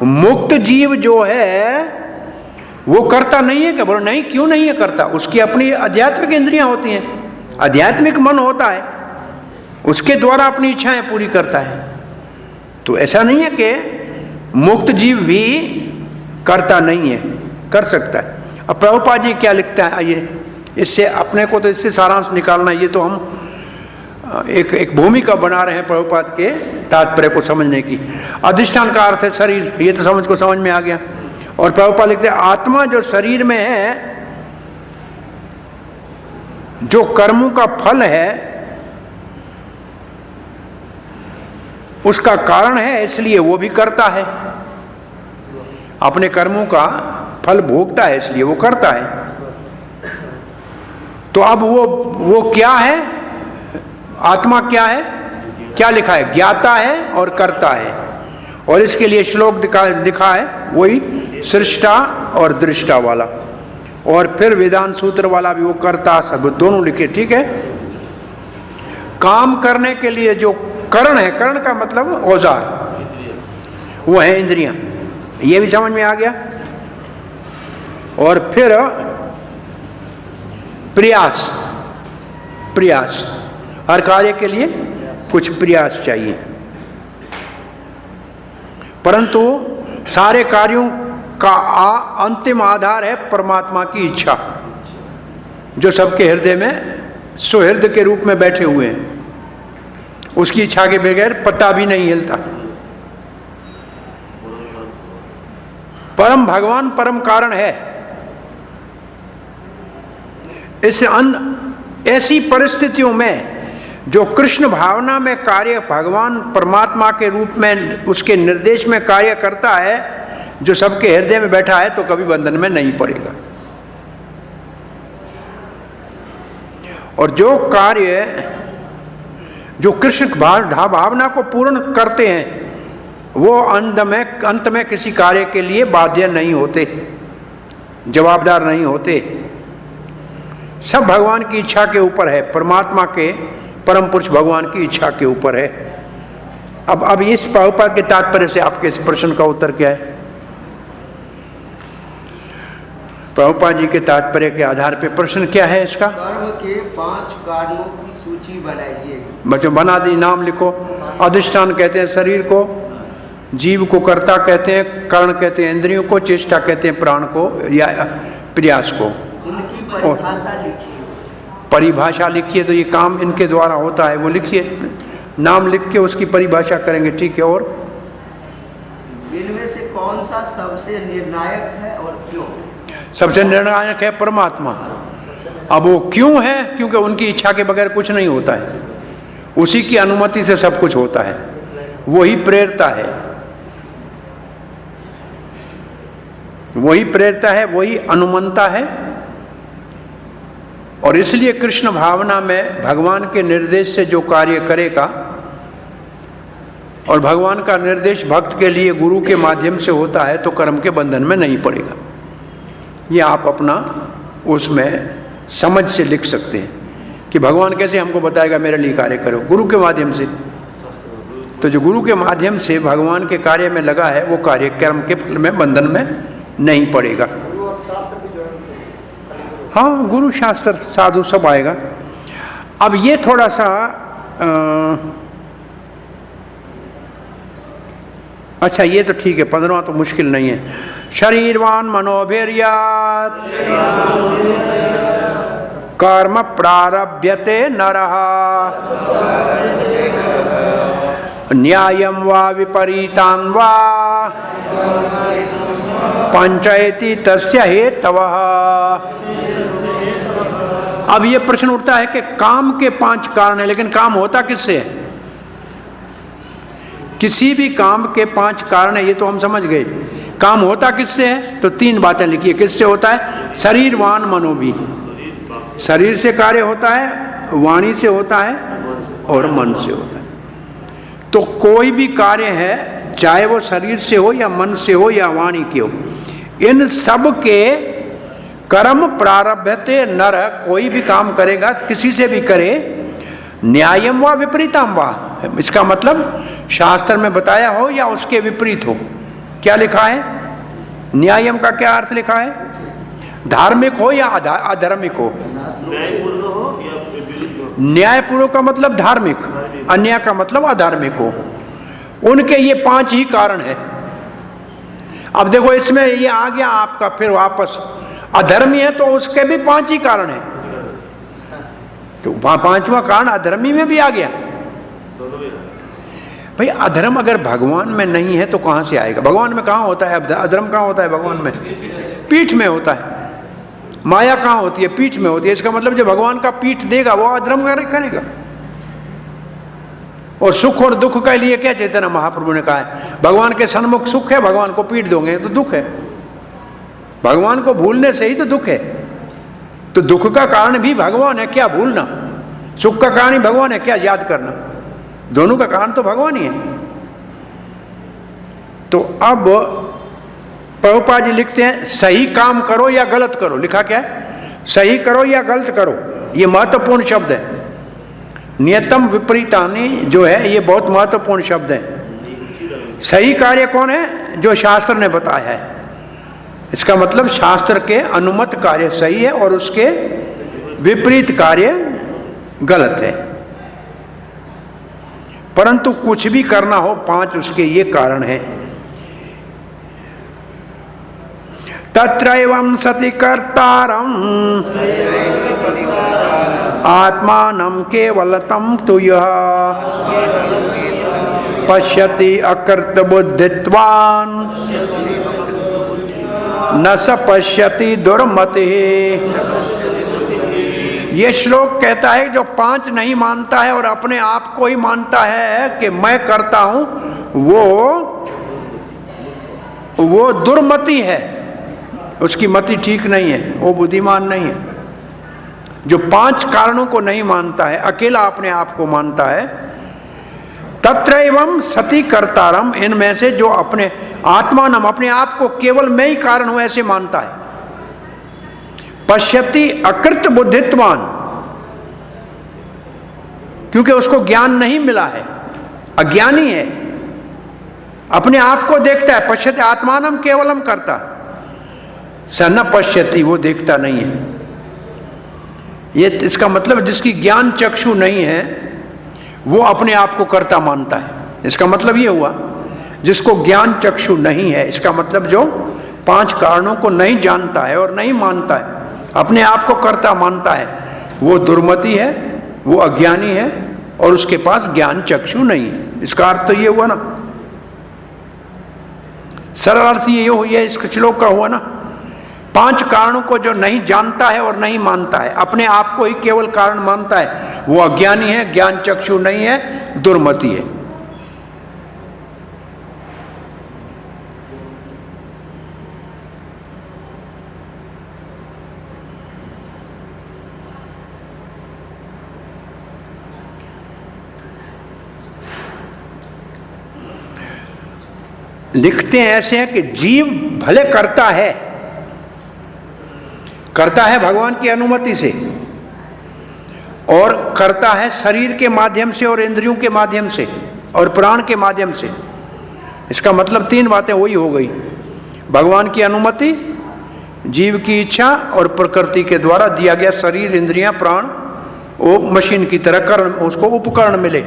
मुक्त जीव जो है वो करता नहीं है क्या? बोलो नहीं, क्यों नहीं है करता? उसकी अपनी आध्यात्मिक इंद्रियां होती हैं, आध्यात्मिक मन होता है, उसके द्वारा अपनी इच्छाएं पूरी करता है। तो ऐसा नहीं है कि मुक्त जीव भी करता नहीं है, कर सकता है। अब प्रभुपाद जी क्या लिखता है, आइए इससे अपने को तो इससे सारांश निकालना। ये तो हम एक भूमिका बना रहे हैं प्रभुपाद के तात्पर्य को समझने की। अधिष्ठान का अर्थ है शरीर, ये तो समझ में आ गया। और प्रभुपाद लिखते हैं आत्मा जो शरीर में है, जो कर्मों का फल है उसका कारण है, इसलिए वो भी करता है, अपने कर्मों का फल भोगता है, इसलिए वो करता है। तो अब वो क्या है? आत्मा क्या है? क्या लिखा है? ज्ञाता है और करता है। और इसके लिए श्लोक दिखा है वही सृष्टा और दृष्टा वाला, और फिर वेदांत सूत्र वाला भी वो करता, सब दोनों लिखे। ठीक है। काम करने के लिए जो करण है, करण का मतलब औजार, वो है इंद्रियां, ये भी समझ में आ गया। और फिर प्रयास, हर कार्य के लिए कुछ प्रयास चाहिए, परंतु सारे कार्यों का अंतिम आधार है परमात्मा की इच्छा, जो सबके हृदय में सुहृद के रूप में बैठे हुए हैं। उसकी इच्छा के बगैर पत्ता भी नहीं हिलता। परम भगवान परम कारण है। ऐसी परिस्थितियों में जो कृष्ण भावना में कार्य भगवान परमात्मा के रूप में उसके निर्देश में कार्य करता है, जो सबके हृदय में बैठा है, तो कभी बंधन में नहीं पड़ेगा। और जो कार्य जो कृष्ण भावना को पूर्ण करते हैं, वो अंत में किसी कार्य के लिए बाध्य नहीं होते, जवाबदार नहीं होते। सब भगवान की इच्छा के ऊपर है, परमात्मा के परम पुरुष भगवान की इच्छा के ऊपर है। अब इस प्रभुपाद के तात्पर्य से आपके इस प्रश्न का उत्तर क्या है? प्रभुपाद जी के तात्पर्य के आधार पे प्रश्न क्या है इसका?
कर्म के 5 कारणों की सूची बनाइए।
बच्चों बना दी, नाम लिखो। अधिष्ठान कहते हैं शरीर को, जीव को कर्ता कहते हैं, कर्ण कहते हैं इंद्रियों को, चेष्टा कहते हैं प्राण को या प्रयास को।
इनकी परिभाषा लिखिए।
परिभाषा लिखिए, तो ये काम इनके द्वारा होता है वो लिखिए, नाम लिख के उसकी परिभाषा करेंगे, ठीक है। और
इनमें से कौन सा सबसे निर्णायक है और क्यों?
सबसे निर्णायक है परमात्मा। अब वो क्यों है? क्योंकि उनकी इच्छा के बगैर कुछ नहीं होता है, उसी की अनुमति से सब कुछ होता है, वही प्रेरता है, वही प्रेरता है, वही अनुमंता है। और इसलिए कृष्ण भावना में भगवान के निर्देश से जो कार्य करेगा, और भगवान का निर्देश भक्त के लिए गुरु के माध्यम से होता है, तो कर्म के बंधन में नहीं पड़ेगा। ये आप अपना उसमें समझ से लिख सकते हैं कि भगवान कैसे हमको बताएगा मेरे लिए कार्य करो, गुरु के माध्यम से। तो जो गुरु के माध्यम से भगवान के कार्य में लगा है, वो कार्य कर्म के फल में बंधन में नहीं पड़ेगा।
गुरु और शास्त्र भी जोड़ेंगे।
हाँ, गुरु शास्त्र साधु सब आएगा। अब ये थोड़ा सा अच्छा, ये तो ठीक है, 15वां तो मुश्किल नहीं है। शरीरवान मनोभिर्यात् कर्म प्रारभ्यते नरः न्यायं वा विपरीतान् वा पंचयति तस्य हेतवः। अब ये प्रश्न उठता है कि काम के 5 कारण है, लेकिन काम होता किससे है? किसी भी काम के 5 कारण है, ये तो हम समझ गए। काम होता किससे है? तो 3 बातें लिखिए। किससे होता है? शरीरवान मनोभी, शरीर से कार्य होता है, वाणी से होता है और मन से होता है। तो कोई भी कार्य है, चाहे वो शरीर से हो या मन से हो या वाणी के हो, इन सब के कर्म प्रारभ्यते नर। कोई भी काम करेगा, किसी से भी करे, न्यायम वा विपरीतम वा, इसका मतलब शास्त्र में बताया हो या उसके विपरीत हो। क्या लिखा है? न्यायम का क्या अर्थ लिखा है? धार्मिक हो या अधार्मिक हो।
न्यायपूर्ण हो या विरुद्ध हो।
न्यायपूर्वक का मतलब धार्मिक, अन्याय का मतलब अधार्मिक हो। उनके ये 5 ही कारण है। अब देखो इसमें ये आ गया आपका फिर वापस, अधर्मी है तो उसके भी 5 ही कारण है, तो 5वां कारण अधर्मी में भी आ गया। भाई अधर्म अगर भगवान में नहीं है तो कहां से आएगा? भगवान में कहां होता है अधर्म? कहां होता है भगवान में? पीठ में होता है। माया कहां होती है? पीठ में होती है। इसका मतलब जो भगवान का पीठ देगा वो अधर्म करेगा। और सुख और दुख के लिए क्या चैतन्य महाप्रभु ने कहा है? भगवान के सन्मुख सुख है, भगवान को पीठ दोगे तो दुख है। भगवान को भूलने से ही तो दुख है। तो दुख का कारण भी भगवान है, क्या भूलना? सुख का कारण ही भगवान है, क्या याद करना? दोनों का कारण तो भगवान ही है। तो अब प्रभुपाद जी लिखते हैं, सही काम करो या गलत करो। लिखा क्या है? सही करो या गलत करो। ये महत्वपूर्ण शब्द है। नियतम विपरीतानि जो है, ये बहुत महत्वपूर्ण शब्द है। सही कार्य कौन है? जो शास्त्र ने बताया है। इसका मतलब शास्त्र के अनुमत कार्य सही है और उसके विपरीत कार्य गलत है। परंतु कुछ भी करना हो, 5 उसके ये कारण है। तत्रैवं सति कर्तारम् आत्मानं केवलतं तु यः पश्यति अकृत बुद्धित्वान् न स पश्यति दुर्मतिः। ये श्लोक कहता है जो 5 नहीं मानता है और अपने आप को ही मानता है कि मैं करता हूं, वो दुर्मति है, उसकी मति ठीक नहीं है, वो बुद्धिमान नहीं है। जो 5 कारणों को नहीं मानता है, अकेला अपने आप को मानता है। तत्रैवं सति कर्तारम, इनमें से जो अपने आत्मानम, अपने आप को केवल मैं ही कारण हूं ऐसे मानता है। पश्यति अकृत बुद्धित्वान, क्योंकि उसको ज्ञान नहीं मिला है, अज्ञानी है, अपने आप को देखता है। पश्यति आत्मानम केवलम करता, स न पश्यति, वो देखता नहीं है। ये इसका मतलब जिसकी ज्ञान चक्षु नहीं है वो अपने आप को कर्ता मानता है। इसका मतलब ये हुआ जिसको ज्ञान चक्षु नहीं है, इसका मतलब जो 5 कारणों को नहीं जानता है और नहीं मानता है, अपने आप को कर्ता मानता है, वो दुर्मति है, वो अज्ञानी है और उसके पास ज्ञान चक्षु नहीं है। इसका अर्थ तो ये हुआ ना, सरल अर्थ ये हुआ, इस श्लोक का हुआ ना। 5 कारणों को जो नहीं जानता है और नहीं मानता है, अपने आप को ही केवल कारण मानता है, वो अज्ञानी है, ज्ञान चक्षु नहीं है, दुर्मति है। लिखते हैं ऐसे हैं कि जीव भले करता है भगवान की अनुमति से, और करता है शरीर के माध्यम से और इंद्रियों के माध्यम से और प्राण के माध्यम से। इसका मतलब 3 बातें वही हो गई, भगवान की अनुमति, जीव की इच्छा और प्रकृति के द्वारा दिया गया शरीर, इंद्रियां, प्राण, वो मशीन की तरह कर्ण, उसको उपकरण मिले।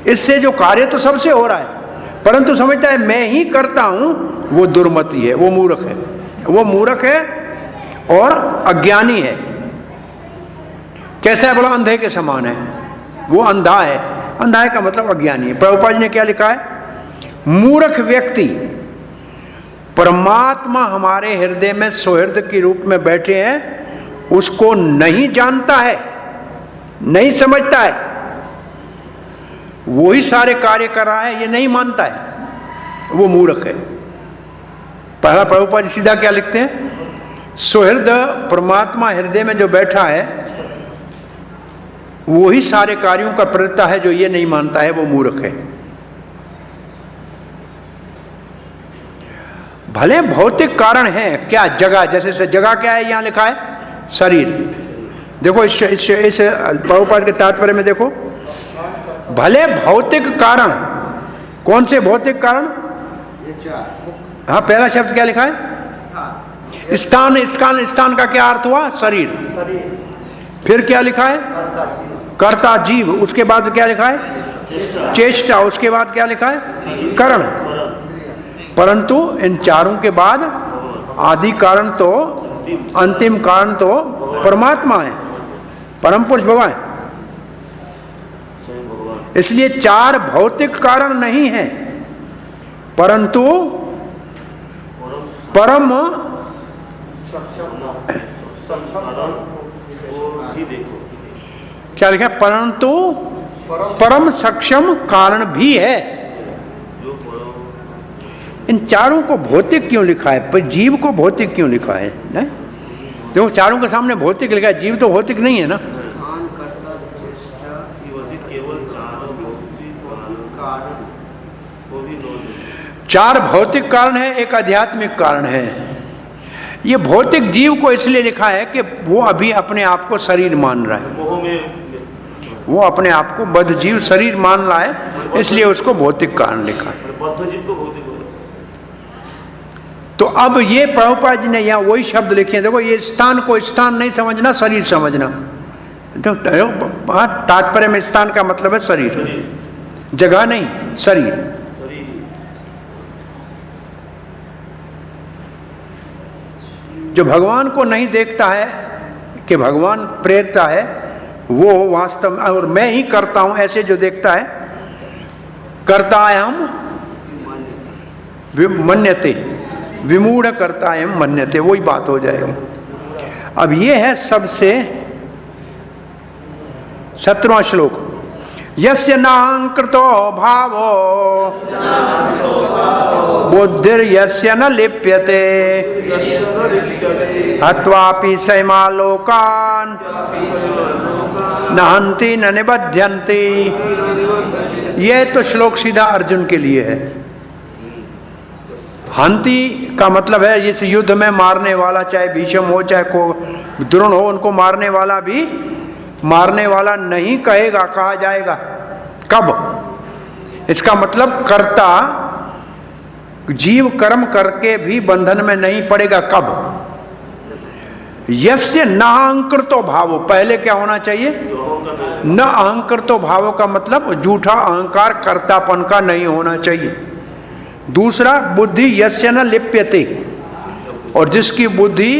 इससे जो कार्य तो सबसे हो रहा है, परंतु समझता है मैं ही करता हूं, वो दुर्मति है, वो मूर्ख है। वो मूर्ख है और अज्ञानी है। कैसा है? बोला अंधे के समान है, वो अंधा है। अंधा का मतलब अज्ञानी है। प्रभुपाद जी ने क्या लिखा है? मूर्ख व्यक्ति परमात्मा हमारे हृदय में सुहृद के रूप में बैठे हैं, उसको नहीं जानता है, नहीं समझता है, वो ही सारे कार्य कर रहा है, ये नहीं मानता है, वो मूर्ख है। पहला प्रभुपाद जी सीधा क्या लिखते हैं? सुहृद परमात्मा हृदय में जो बैठा है वो ही सारे कार्यों का प्रेरता है, जो ये नहीं मानता है वो मूर्ख है। भले भौतिक कारण है, क्या जगह, जैसे जगह क्या है यहां लिखा है? शरीर। देखो इस प्रभुपाद के तात्पर्य में देखो, भले भौतिक कारण, कौन से भौतिक कारण? हाँ, पहला शब्द क्या लिखा है? स्थान। स्थान का क्या अर्थ हुआ? शरीर। फिर क्या लिखा है? कर्ता जीव। उसके बाद क्या लिखा है? चेष्टा। उसके बाद क्या लिखा है? करण। परंतु इन चारों के बाद आदि कारण तो, अंतिम कारण तो परमात्मा है, परम पुरुष भगवान। इसलिए 4 भौतिक कारण नहीं है, परंतु परम क्या लिखा है? परंतु परम सक्षम कारण भी है। इन चारों को भौतिक क्यों लिखा है? पर जीव को भौतिक क्यों लिखा है? नहीं, देखो चारों के सामने भौतिक लिखा है, जीव तो भौतिक नहीं है ना। चार भौतिक कारण है, एक आध्यात्मिक कारण है। ये भौतिक जीव को इसलिए लिखा है कि वो अभी अपने आप को शरीर मान रहा है, वो अपने आप को बद्ध जीव शरीर मान रहा है, इसलिए उसको भौतिक कारण लिखा है। तो अब ये प्रभुपाद जी ने यहाँ वही शब्द लिखे हैं। देखो, ये स्थान को स्थान नहीं समझना, शरीर समझना। तो तात्पर्य में स्थान का मतलब है शरीर, जगह नहीं, शरीर। जो भगवान को नहीं देखता है कि भगवान प्रेरता है, वो वास्तव में, और मैं ही करता हूं ऐसे जो देखता है, करता है हम मन्यते, विमूढ़ करता है हम मन्यते, वही बात हो जाएगी। अब ये है सबसे 17वां श्लोक। यस्य नाहंकृतो भावो बुद्धिर्यस्य न लिप्यते हत्वापि सैमा लोकान् न हन्ति न निबध्यन्ति। यह तो श्लोक सीधा अर्जुन के लिए है। हंती का मतलब है इस युद्ध में मारने वाला, चाहे भीष्म हो चाहे को द्रोण हो, उनको मारने वाला भी मारने वाला नहीं कहेगा, कहा जाएगा। कब? इसका मतलब कर्ता जीव कर्म करके भी बंधन में नहीं पड़ेगा। कब? यस्य न अहंकृतो भावो, पहले क्या होना चाहिए? न अहंकृतो भावो का मतलब झूठा अहंकार कर्तापन का नहीं होना चाहिए। दूसरा, बुद्धि यस्य न लिप्यते, और जिसकी बुद्धि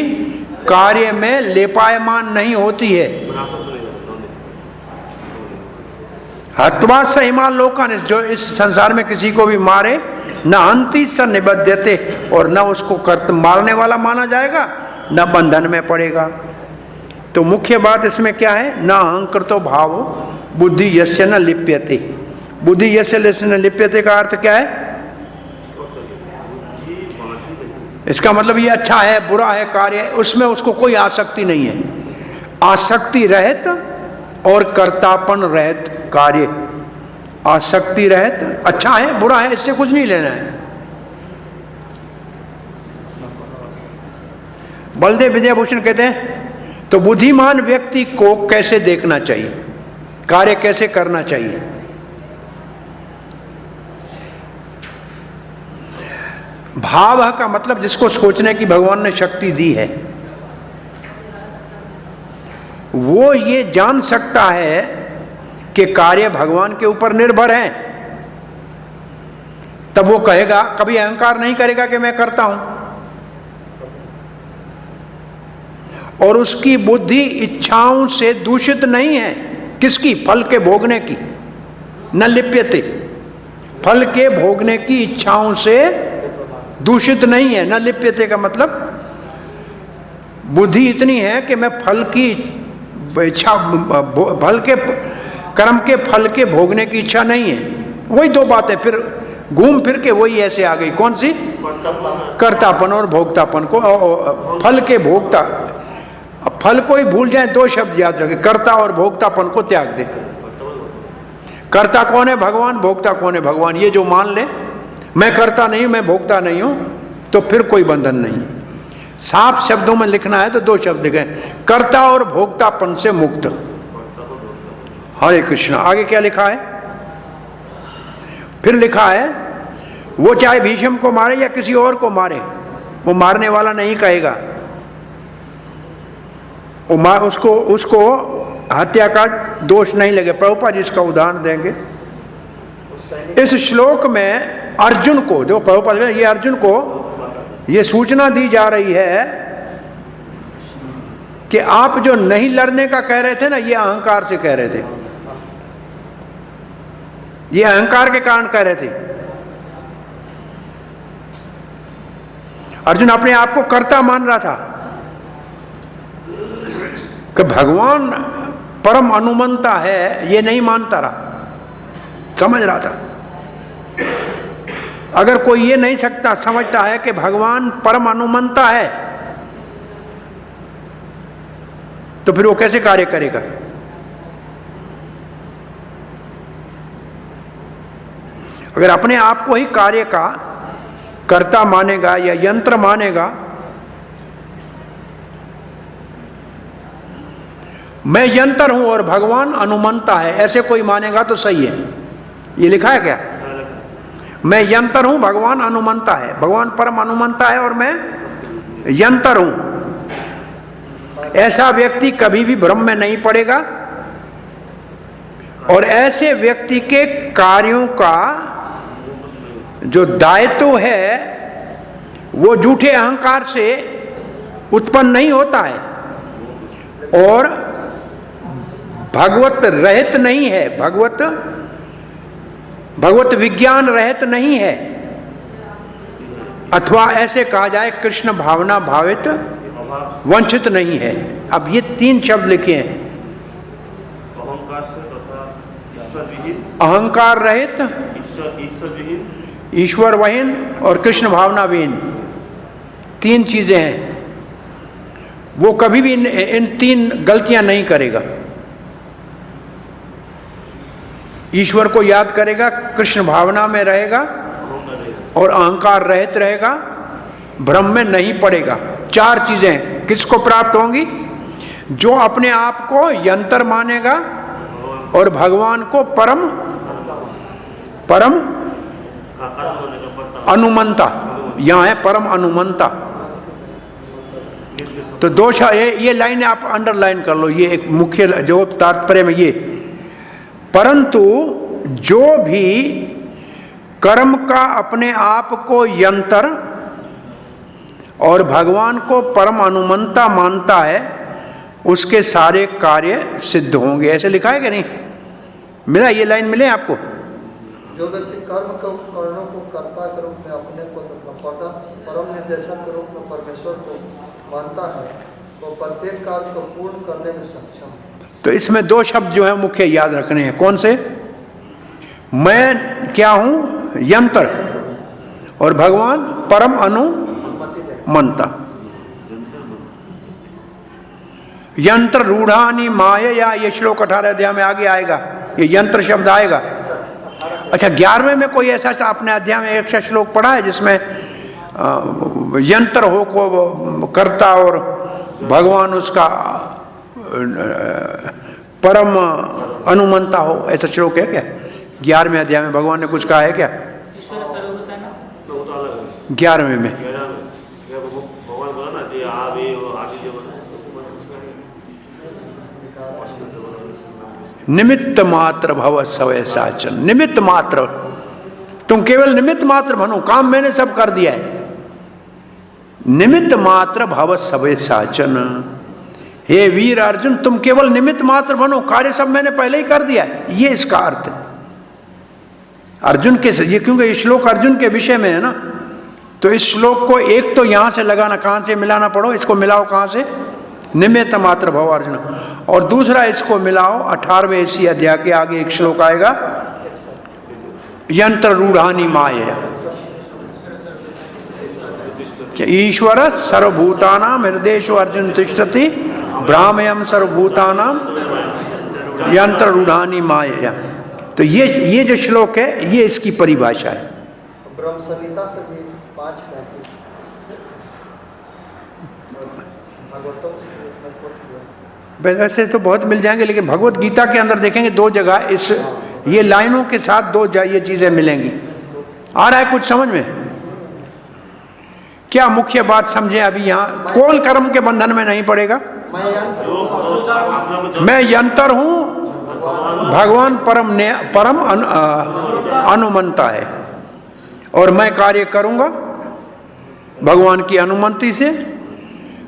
कार्य में लेपायमान नहीं होती है। हत्वा सहिमान लोकान, जो इस संसार में किसी को भी मारे, न हंति स निबध्यते, और न उसको मारने वाला माना जाएगा, न बंधन में पड़ेगा। तो मुख्य बात इसमें क्या है? न अहंकृतो भाव बुद्धि यस्य न लिप्यते। बुद्धि यस्य न लिप्यते का अर्थ क्या है? इसका मतलब ये अच्छा है बुरा है कार्य, उसमें उसको कोई आसक्ति नहीं है। आसक्ति रहित और कर्तापन रहित कार्य, आसक्ति रहित अच्छा है बुरा है इससे कुछ नहीं लेना है। बलदेव विद्याभूषण कहते हैं तो बुद्धिमान व्यक्ति को कैसे देखना चाहिए, कार्य कैसे करना चाहिए? भाव का मतलब जिसको सोचने की भगवान ने शक्ति दी है, वो ये जान सकता है कि कार्य भगवान के ऊपर निर्भर है, तब वो कहेगा, कभी अहंकार नहीं करेगा कि मैं करता हूं। और उसकी बुद्धि इच्छाओं से दूषित नहीं है। किसकी? फल के भोगने की। न लिप्यते, फल के भोगने की इच्छाओं से दूषित नहीं है। न लिप्यते का मतलब बुद्धि इतनी है कि मैं फल की इच्छा, फल के कर्म के फल के भोगने की इच्छा नहीं है। वही दो बातें फिर घूम फिर के वही ऐसे आ गई। कौन सी? कर्तापन और भोक्तापन को, फल के भोक्ता। अब फल को ही भूल जाए, दो शब्द याद रखें, कर्ता और भोक्तापन को त्याग दे। कर्ता कौन है? भगवान। भोक्ता कौन है? भगवान। ये जो मान ले मैं करता नहीं हूं, मैं भोगता नहीं हूं, तो फिर कोई बंधन नहीं। साफ शब्दों में लिखना है तो दो शब्द लिखे, कर्ता और भोक्तापन से मुक्त। हरे कृष्ण। आगे क्या लिखा है? फिर लिखा है वो चाहे भीष्म को मारे या किसी और को मारे, वो मारने वाला नहीं कहेगा, उसको हत्या का दोष नहीं लगे। प्रभुपाद इसका उदाहरण देंगे। इस श्लोक में अर्जुन को, जो प्रभुपाद ये अर्जुन को ये सूचना दी जा रही है कि आप जो नहीं लड़ने का कह रहे थे ना, ये अहंकार से कह रहे थे, ये अहंकार के कारण कह रहे थे। अर्जुन अपने आप को कर्ता मान रहा था कि भगवान परम अनुमंता है, ये नहीं मानता रहा, समझ रहा था। अगर कोई ये नहीं सकता, समझता है कि भगवान परम अनुमंता है, तो फिर वो कैसे कार्य करेगा? अगर अपने आप को ही कार्य का कर्ता मानेगा या यंत्र मानेगा, मैं यंत्र हूं और भगवान अनुमंता है, ऐसे कोई मानेगा तो सही है। ये लिखा है क्या? मैं यंत्र हूं, भगवान अनुमंता है, भगवान परम अनुमंता है और मैं यंत्र हूं। ऐसा व्यक्ति कभी भी भ्रम में नहीं पड़ेगा, और ऐसे व्यक्ति के कार्यों का जो दायित्व है वो झूठे अहंकार से उत्पन्न नहीं होता है और भगवत रहित नहीं है, भगवत विज्ञान रहित नहीं है, अथवा ऐसे कहा जाए कृष्ण भावना भावित वंचित नहीं है। अब ये तीन शब्द लिखे हैं, अहंकार रहित, ईश्वर वहीन और कृष्ण भावना विहीन, तीन चीजें हैं। वो कभी भी इन तीन गलतियां नहीं करेगा। ईश्वर को याद करेगा, कृष्ण भावना में रहेगा और अहंकार रहित रहेगा, भ्रम में नहीं पड़ेगा। चार चीजें किसको प्राप्त होंगी? जो अपने आप को यंत्र मानेगा और भगवान को परम अनुमंता, यहां है परम अनुमंता। तो दोष ये लाइन आप अंडरलाइन कर लो, ये एक मुख्य जो तात्पर्य में ये। परंतु जो भी कर्म का अपने आप को यंत्र और भगवान को परम अनुमंता मानता है, उसके सारे कार्य सिद्ध होंगे। ऐसे लिखा है कि नहीं? मिला, ये लाइन मिले आपको?
जो व्यक्ति कर्मों को कर्ता के रूप में अपने को तथा परम निर्देशक के रूप में परमेश्वर को मानता है, वो प्रत्येक कार्य को पूर्ण करने में सक्षम है।
तो इसमें दो शब्द जो है मुख्य याद रखने हैं। कौन से? मैं क्या हूं? यंत्र, और भगवान परम अनुमंता। यंत्र रूढ़ानी माया, ये श्लोक 18 अध्याय में आगे आएगा, ये यंत्र शब्द आएगा। अच्छा, 11वें में कोई ऐसा आपने अध्याय में एक श्लोक पढ़ा है जिसमें यंत्र हो को करता और भगवान उसका परम अनुमंता हो? ऐसा श्लोक है क्या 11वें अध्याय में? भगवान ने कुछ कहा है क्या 11वें में?
भगवान बोला ना कि आप ये आगे जो
निमित्त मात्र भव सवय साचन। निमित्त मात्र, तुम केवल निमित्त मात्र बनो, काम मैंने सब कर दिया है। निमित्त मात्र भव सवय साचन। हे वीर अर्जुन, तुम केवल निमित्त मात्र बनो, कार्य सब मैंने पहले ही कर दिया है। ये इसका अर्थ है अर्जुन के, ये क्योंकि ये श्लोक अर्जुन के विषय में है ना, तो इस श्लोक को एक तो यहां से लगाना, कहां से मिलाना पड़ो, इसको मिलाओ कहां से? निमित्त मात्र भव अर्जुन। और दूसरा इसको मिलाओ 18वें इसी अध्याय के आगे एक श्लोक आएगा, यंत्र रूढ़ानी माया। ईश्वर सर्वभूतानां हृदयेषु अर्जुन तिष्ठति भ्रामयम् सर्वभूतानां यंत्र रूढ़ानी माया। तो ये जो श्लोक है, ये इसकी परिभाषा है।
ब्रह्म संहिता से भी 5:35 भगवतम से
वैसे तो बहुत मिल जाएंगे, लेकिन भगवत गीता के अंदर देखेंगे 2 जगह इस ये लाइनों के साथ 2 ये चीजें मिलेंगी। आ रहा है कुछ समझ में? क्या मुख्य बात समझे अभी? यहाँ कौन कर्म के बंधन में नहीं पड़ेगा? मैं यंत्र हूं, भगवान परम अनुमंता है, और मैं कार्य करूंगा भगवान की अनुमति से।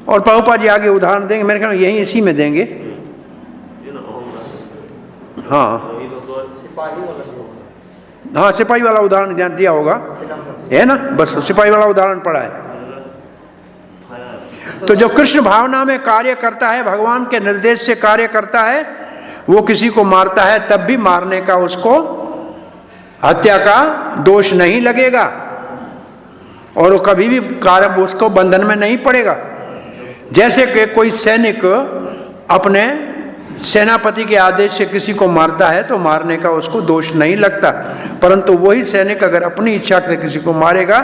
और प्रभुपाद जी आगे उदाहरण देंगे, मेरे ख्याल यही इसी में देंगे। हाँ हाँ, सिपाही वाला उदाहरण ध्यान दिया होगा, है ना? बस सिपाही वाला उदाहरण पड़ा है। तो जो कृष्ण भावना में कार्य करता है, भगवान के निर्देश से कार्य करता है, वो किसी को मारता है तब भी मारने का उसको हत्या का दोष नहीं लगेगा, और वो कभी भी कार्य उसको बंधन में नहीं पड़ेगा। जैसे कि कोई सैनिक अपने सेनापति के आदेश से किसी को मारता है तो मारने का उसको दोष नहीं लगता, परंतु वही सैनिक अगर अपनी इच्छा से किसी को मारेगा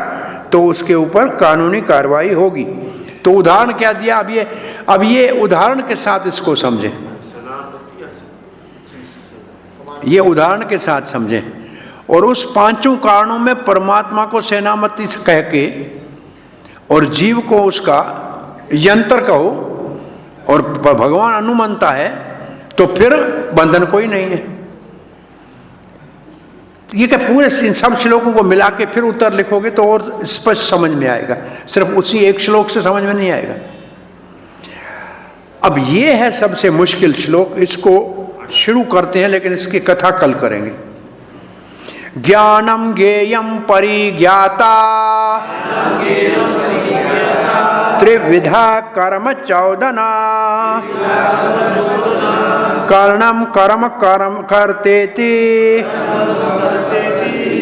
तो उसके ऊपर कानूनी कार्रवाई होगी। तो उदाहरण क्या दिया? अब ये उदाहरण के साथ इसको समझें, ये उदाहरण के साथ समझें। और उस 5 कारणों में परमात्मा को सेनापति से कह के और जीव को उसका यंत्र कहो और भगवान अनुमंता है, तो फिर बंधन कोई नहीं है। ये क्या पूरे इन सब श्लोकों को मिला के फिर उत्तर लिखोगे तो और स्पष्ट समझ में आएगा, सिर्फ उसी एक श्लोक से समझ में नहीं आएगा। अब ये है सबसे मुश्किल श्लोक, इसको शुरू करते हैं, लेकिन इसकी कथा कल करेंगे। ज्ञानम ज्ञेयम परिज्ञाता त्रिविधा कर्म चौदना कर्णम कर्म कर्म करतेति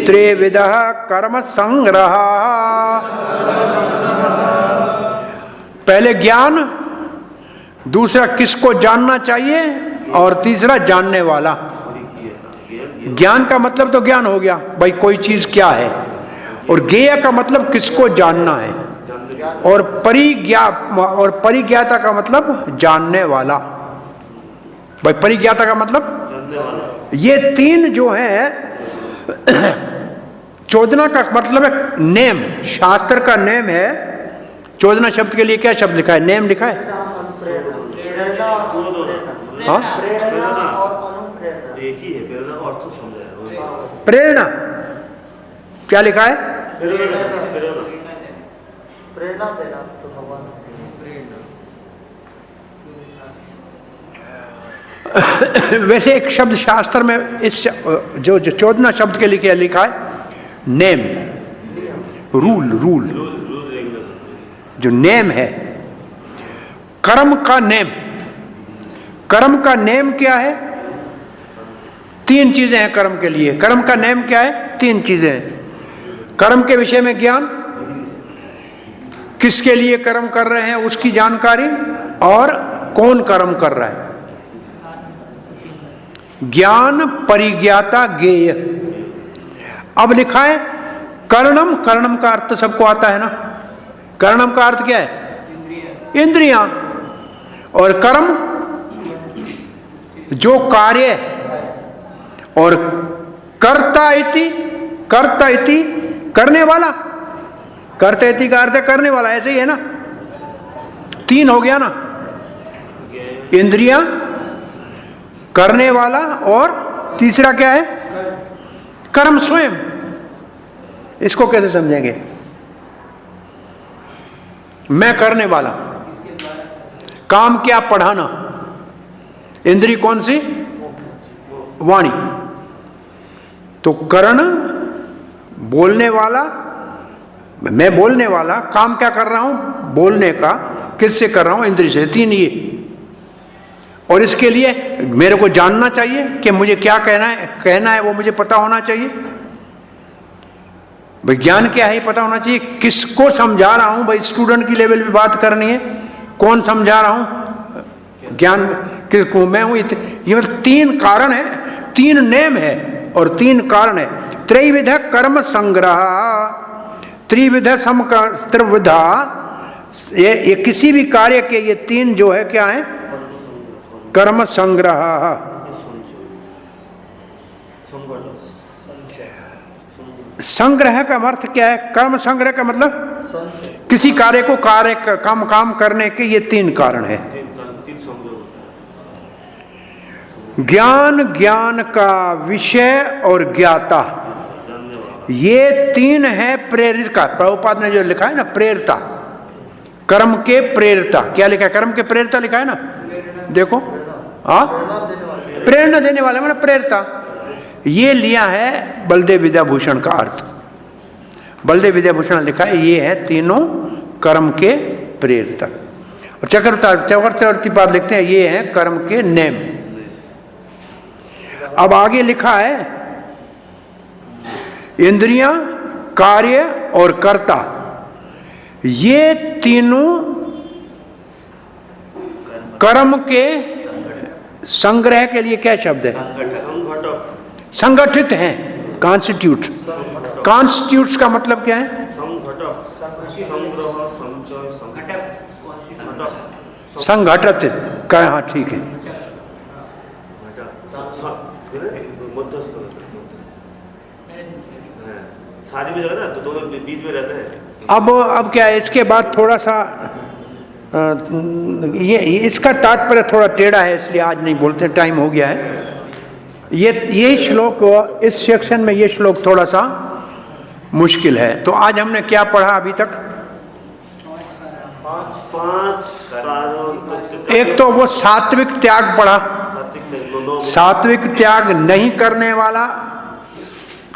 त्रिविधः कर्म संग्रह। पहले ज्ञान, दूसरा किसको जानना चाहिए, और तीसरा जानने वाला। ज्ञान का मतलब तो ज्ञान हो गया भाई कोई चीज क्या है, और ज्ञेय का मतलब किसको जानना है, और परिज्ञाता का मतलब जानने वाला। भाई परिज्ञाता का मतलब ये 3 जो है चोदना का मतलब है नेम, शास्त्र का नेम है चोदना शब्द के लिए क्या शब्द लिखा है? नेम लिखा है?
प्रेरणा
हाँ,
प्रेरणा और अनुप्रेरणा
एक ही है, प्रेरणा का अर्थ समझाया।
प्रेरणा क्या लिखा है?
प्रेरणा
प्रेरणा देना तो भगवान
वैसे एक शब्द शास्त्र में इस जो चोदना शब्द के लिए क्या लिखा है? Name, rule. रूल जो नेम है, कर्म का नेम। कर्म का नेम क्या है? 3 चीजें हैं कर्म के लिए। कर्म का नेम क्या है? 3 चीजें हैं। कर्म के विषय में ज्ञान, किसके लिए कर्म कर रहे हैं उसकी जानकारी, और कौन कर्म कर रहा है। ज्ञान, परिज्ञाता, ज्ञेय। अब लिखा है कर्णम। कर्णम का अर्थ सबको आता है ना? कर्णम का अर्थ क्या है? इंद्रियां। और कर्म जो कार्य, और कर्ता इति, कर्ता इति करने वाला। कर्ता इति का अर्थ है करने वाला, ऐसे ही है ना? 3 हो गया ना? इंद्रियां, करने वाला, और तीसरा क्या है? कर्म स्वयं। इसको कैसे समझेंगे? मैं करने वाला, काम क्या? पढ़ाना। इंद्री कौन सी? वाणी। तो कर्ण, बोलने वाला, मैं बोलने वाला, काम क्या कर रहा हूं? बोलने का। किससे कर रहा हूं? इंद्री से। 3 ये। और इसके लिए मेरे को जानना चाहिए कि मुझे क्या कहना है वो मुझे पता होना चाहिए। भाई ज्ञान क्या है पता होना चाहिए। किसको समझा रहा हूं? भाई स्टूडेंट की लेवल पे बात करनी है, कौन समझा रहा हूं? ज्ञान किसको? मैं हूं। ये मतलब 3 कारण है, 3 नेम है और 3 कारण है। त्रैविध कर्म संग्रह, त्रिविध त्रिविधा, ये किसी भी कार्य के ये 3 जो है क्या है? कर्म संग्रह। संग्रह का अर्थ क्या है? कर्म संग्रह का मतलब किसी कार्य को काम करने के ये 3 कारण है। ज्ञान, ज्ञान का विषय और ज्ञाता, ये 3 है प्रेरित का। प्रभुपाद ने जो लिखा है ना, प्रेरिता, कर्म के प्रेरिता। क्या लिखा है? कर्म के प्रेरिता लिखा है ना, देखो। हाँ, प्रेरणा देने वाले मतलब प्रेरिता। ये लिया है बलदेव विद्याभूषण का अर्थ। बलदेव विद्याभूषण लिखा है ये है तीनों कर्म के प्रेरिता। और चक्रवर्ती पाद लिखते हैं ये है कर्म के नेम। अब आगे लिखा है इंद्रियां, कार्य और कर्ता, ये तीनों कर्म के संग्रह के लिए क्या शब्द है? संगठित हैं, कॉन्स्टिट्यूट। कॉन्स्टिट्यूट्स का मतलब क्या है? संगठित का। हाँ ठीक है।
सारी में जगह ना तो दोनों बीच में रहते हैं।
अब क्या है, इसके बाद थोड़ा सा ये इसका तात्पर्य थोड़ा टेढ़ा है, इसलिए आज नहीं बोलते, टाइम हो गया है। ये श्लोक, इस सेक्शन में ये श्लोक थोड़ा सा मुश्किल है। तो आज हमने क्या पढ़ा अभी तक?
5
एक तो वो सात्विक त्याग पढ़ा। सात्विक त्याग नहीं करने वाला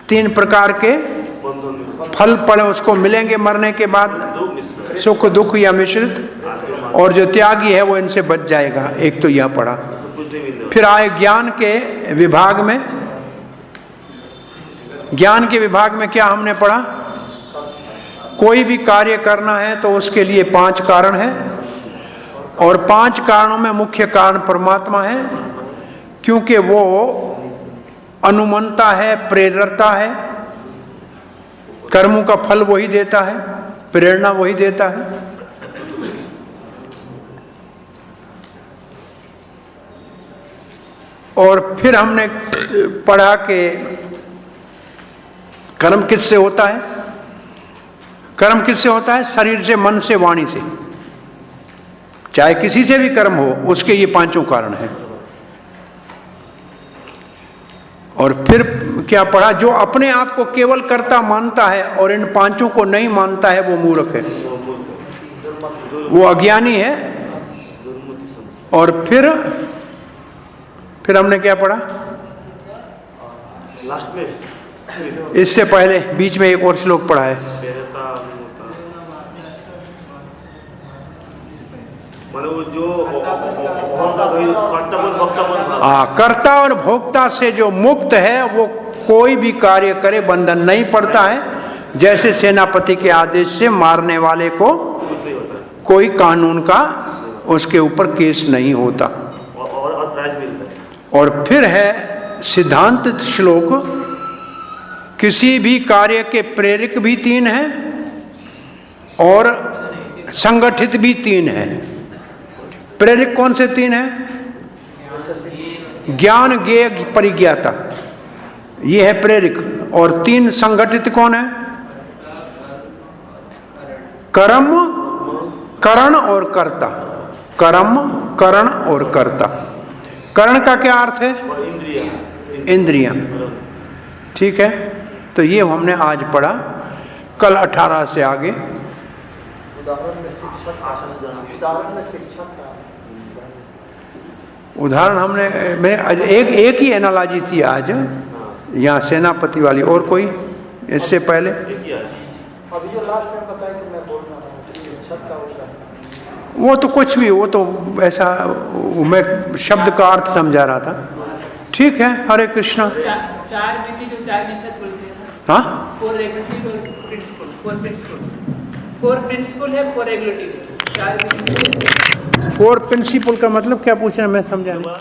3 प्रकार के फल पड़े उसको मिलेंगे मरने के बाद, सुख दुख या मिश्रित। और जो त्यागी है वो इनसे बच जाएगा। एक तो यह पढ़ा। फिर आए ज्ञान के विभाग में। ज्ञान के विभाग में क्या हमने पढ़ा? कोई भी कार्य करना है तो उसके लिए 5 कारण है, और 5 कारणों में मुख्य कारण परमात्मा है, क्योंकि वो अनुमंता है, प्रेरता है। कर्मों का फल वही देता है, प्रेरणा वही देता है। और फिर हमने पढ़ा कि कर्म किससे होता है? कर्म किससे होता है? शरीर से, मन से, वाणी से। चाहे किसी से भी कर्म हो, उसके ये पांचों कारण हैं। और फिर क्या पढ़ा? जो अपने आप को केवल कर्ता मानता है और इन पांचों को नहीं मानता है, वो मूर्ख है, वो अज्ञानी है। और फिर हमने क्या पढ़ा
लास्ट में?
इससे पहले बीच में एक और श्लोक पढ़ा है।
माने वो जो
कर्ता और भोक्ता से जो मुक्त है, वो कोई भी कार्य करे बंधन नहीं पड़ता है। जैसे सेनापति के आदेश से मारने वाले को कोई कानून का उसके ऊपर केस नहीं होता।
और प्राइज मिलता है।
और फिर है सिद्धांत श्लोक, किसी भी कार्य के प्रेरक भी तीन हैं और संगठित भी तीन हैं। प्रेरक कौन से तीन हैं? ज्ञान, ज्ञेय, परिज्ञाता, ये है प्रेरक। और तीन संगठित कौन है? कर्म, करण और कर्ता। कर्म, करण और कर्ता। करण का क्या अर्थ है? इंद्रियां। ठीक है, तो ये हमने आज पढ़ा। कल 18 से आगे
उदाहरण में शिक्षक का
उदाहरण हमने एक ही एनालॉजी थी आज यहाँ सेनापति वाली। और कोई इससे पहले?
अभी जो लास्ट में बताया कि मैं बोल रहा हूँ शिक्षक का उदाहरण,
वो तो कुछ भी, वो तो ऐसा मैं शब्द का अर्थ समझा रहा था। ठीक है, हरे कृष्णा।
चार विधि जो चार निषेध बोलते हैं।
हाँ,
फोर प्रिंसिपल है, फोर रेगुलेटिव। चार विधि।
फोर प्रिंसिपल का मतलब क्या पूछना, मैं समझा नहीं।